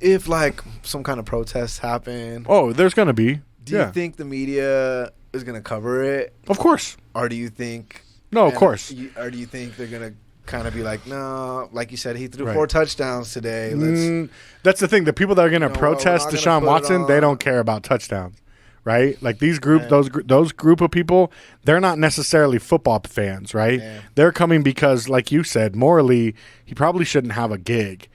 if, like, some kind of protests happen. Oh, there's going to be. Do you think the media is going to cover it? Of course. Or do you think... No, of course. Or do you think they're going to kind of be like, no, like you said, he threw 4 touchdowns today. That's the thing. The people that are going to protest Deshaun Watson, they don't care about touchdowns, right? Like these those group of people, they're not necessarily football fans, right? Yeah. They're coming because, like you said, morally, he probably shouldn't have a gig.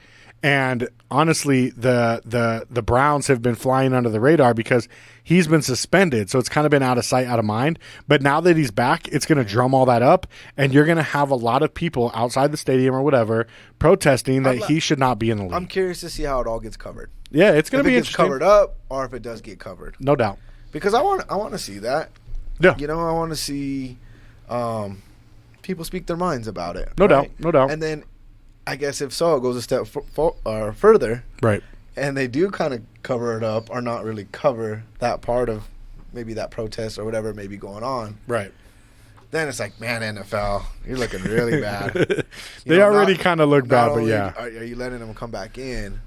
And honestly, the Browns have been flying under the radar because he's been suspended. So it's kind of been out of sight, out of mind. But now that he's back, it's going to drum all that up. And you're going to have a lot of people outside the stadium or whatever protesting that he should not be in the league. I'm curious to see how it all gets covered. Yeah, it's going to be interesting. Covered up or if it does get covered. No doubt. Because I want to see that. Yeah. You know, I want to see people speak their minds about it. No doubt. No doubt. And then I guess if so, it goes a step further. Right. And they do kind of cover it up or not really cover that part of maybe that protest or whatever may be going on. Right. Then it's like, man, NFL, you're looking really bad. They already kind of look bad, but yeah. Are you letting them come back in?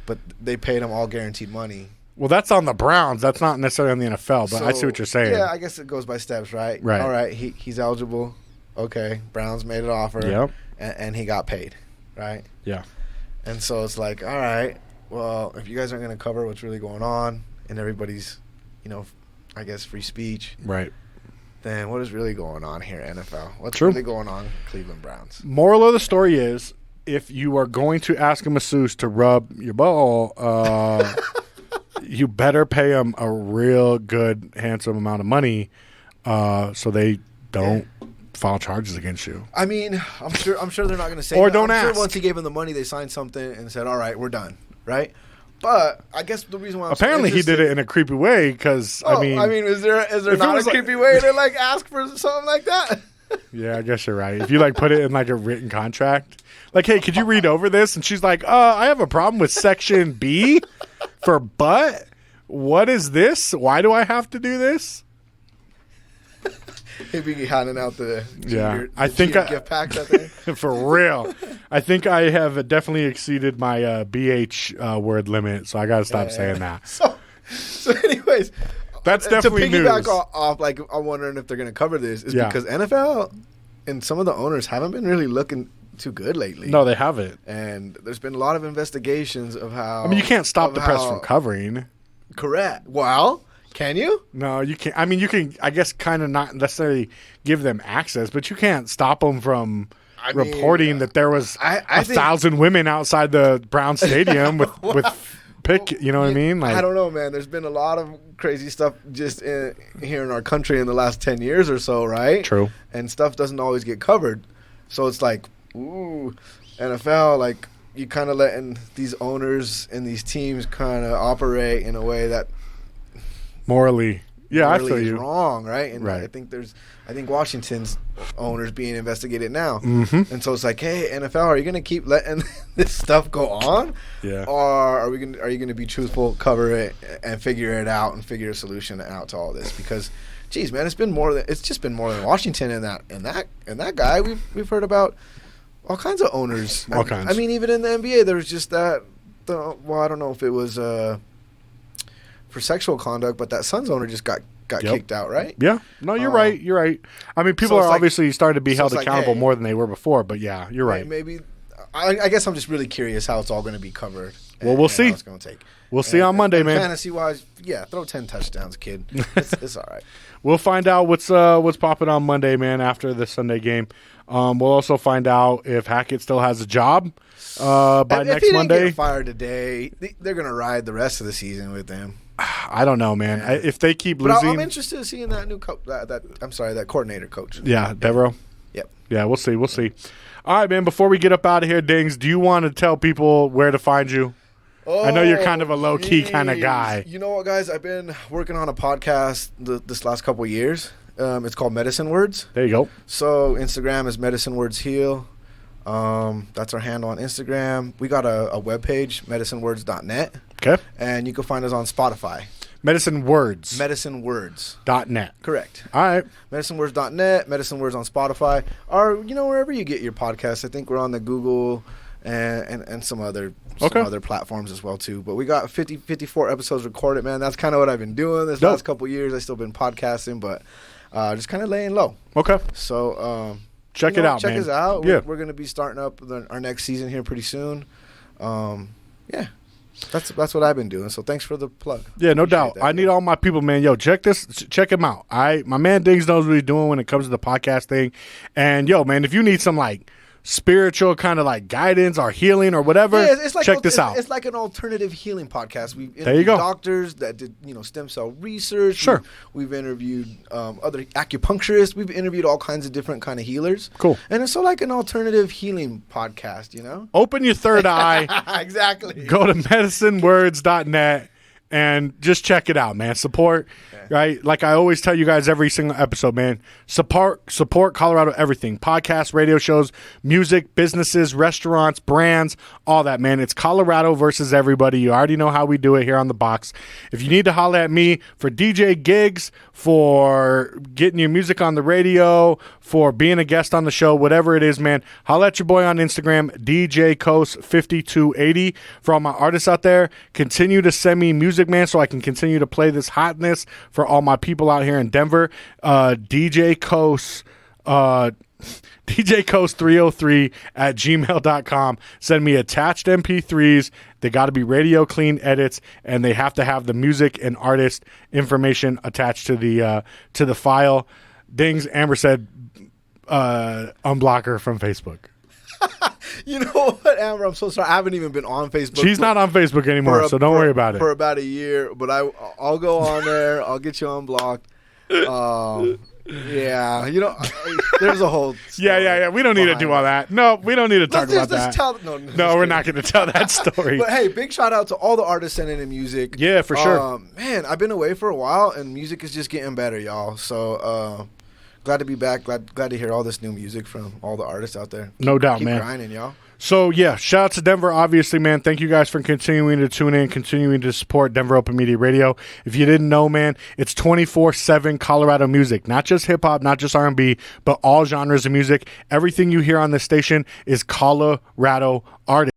But they paid them all guaranteed money. Well, that's on the Browns. That's not necessarily on the NFL, but I see what you're saying. Yeah, I guess it goes by steps, right? Right. All right, he's eligible. Okay, Browns made an offer. Yep. And he got paid, right? Yeah. And so it's like, all right, well, if you guys aren't going to cover what's really going on and everybody's, I guess free speech. Right. Then what is really going on here, NFL? What's True. really going on, Cleveland Browns? Moral of the story is, if you are going to ask a masseuse to rub your ball, you better pay them a real good, handsome amount of money so they don't file charges against you. I mean, I'm sure they're not going to say or that. don't I'm ask. Sure once he gave them the money, they signed something and said, all right, we're done, right? But I guess the reason why I'm apparently so he did it in a creepy way because, is there not a creepy way to like ask for something like that? Yeah, I guess you're right. If you like put it in like a written contract, like, hey, could you read over this? And she's like, I have a problem with section B for butt. What is this? Why do I have to do this? He'd be handing out the gift packs, I think. For real. I think I have definitely exceeded my BH word limit, so I got to stop saying that. So anyways, that's definitely to piggyback news. off, like, I'm wondering if they're going to cover this is because NFL and some of the owners haven't been really looking too good lately. No, they haven't. And there's been a lot of investigations of how. I mean, you can't stop the press from covering. Correct. Well, can you? No, you can't. I mean, you can, I guess, kind of not necessarily give them access, but you can't stop them from reporting that there was 1,000 women outside the Brown Stadium with you know what I mean? Like, I don't know, man. There's been a lot of crazy stuff just here in our country in the last 10 years or so, right? True. And stuff doesn't always get covered. So it's like, ooh, NFL, like, you kind of letting these owners and these teams kind of operate in a way that morally, I feel is you. wrong, right? And right. I think Washington's owners being investigated now, mm-hmm. and so it's like, hey, NFL, are you going to keep letting this stuff go on? Yeah. Or are you going to be truthful, cover it, and figure it out, and figure a solution out to all this? Because, geez, man, it's just been more than Washington and that guy. We've heard about all kinds of owners. All kinds. I mean, even in the NBA, there was just that. I don't know if it was for sexual conduct, but that Suns owner just got kicked out, right? Yeah. No, you're right. You're right. I mean, people are obviously starting to be held accountable more than they were before, but yeah, you're right. Maybe. I guess I'm just really curious how it's all going to be covered. Well, we'll see. How it's going to take. We'll see on Monday, man. Fantasy-wise, throw 10 touchdowns, kid. It's all right. We'll find out what's popping on Monday, man, after the Sunday game. We'll also find out if Hackett still has a job by next if he Monday. Didn't get fired today, they're going to ride the rest of the season with him. I don't know, man. If they keep losing, I'm interested in seeing that new that coordinator coach. Yeah, Devereaux. Yep. Yeah, we'll see. We'll see. All right, man. Before we get up out of here, Dings, do you want to tell people where to find you? I know you're kind of a low key kind of guy. You know what, guys? I've been working on a podcast this last couple of years. It's called Medicine Words. There you go. So Instagram is Medicine Words Heal. That's our handle on Instagram. We got a webpage, medicinewords.net. Okay. And you can find us on Spotify. Medicine Words. MedicineWords.net. Correct. All right. MedicineWords.net, Medicine Words on Spotify, or wherever you get your podcasts. I think we're on the Google and some other platforms as well too. But we got 54 episodes recorded, man. That's kind of what I've been doing this last couple years. I've still been podcasting, but just kind of laying low. Okay. So check it out, check man. us out. Yeah. We're going to be starting up our next season here pretty soon. Yeah. That's what I've been doing. So thanks for the plug. Yeah, no doubt. I need all my people, man. Yo, check him out. My man Diggs knows what he's doing when it comes to the podcast thing. And yo, man, if you need some like spiritual kind of like guidance or healing or whatever, it's like check this out. It's like an alternative healing podcast. We've there you go. Doctors that did stem cell research. Sure. We've interviewed other acupuncturists. We've interviewed all kinds of different kind of healers. Cool. And it's so like an alternative healing podcast. Open your third eye. Exactly. Go to medicinewords.net and just check it out, man. Support, right? Like I always tell you guys every single episode, man. Support Colorado everything. Podcasts, radio shows, music, businesses, restaurants, brands, all that, man. It's Colorado versus everybody. You already know how we do it here on The Box. If you need to holler at me for DJ gigs, for getting your music on the radio, for being a guest on the show, whatever it is, man, holler at your boy on Instagram, DJ Coast 5280. For all my artists out there, continue to send me music, man, so I can continue to play this hotness for all my people out here in Denver. DJ Coast 303 at gmail.com. Send me attached MP3s. They got to be radio clean edits, and they have to have the music and artist information attached to the file. Dings, Amber said, unblock her from Facebook. You know what, Amber? I'm so sorry. I haven't even been on Facebook. She's not on Facebook anymore, so don't worry about it. For about a year, but I'll go on there. I'll get you unblocked. Yeah, there's a whole yeah. We don't need to do all that. No, we don't need to talk about that. No, we're not going to tell that story. But hey, big shout out to all the artists sending in music. Yeah, for sure. Man, I've been away for a while, and music is just getting better, y'all. So glad to be back. Glad to hear all this new music from all the artists out there. No doubt, Keep man. grinding, y'all. So, yeah, shout out to Denver, obviously, man. Thank you guys for continuing to tune in, continuing to support Denver Open Media Radio. If you didn't know, man, it's 24/7 Colorado music. Not just hip-hop, not just R&B, but all genres of music. Everything you hear on this station is Colorado artists.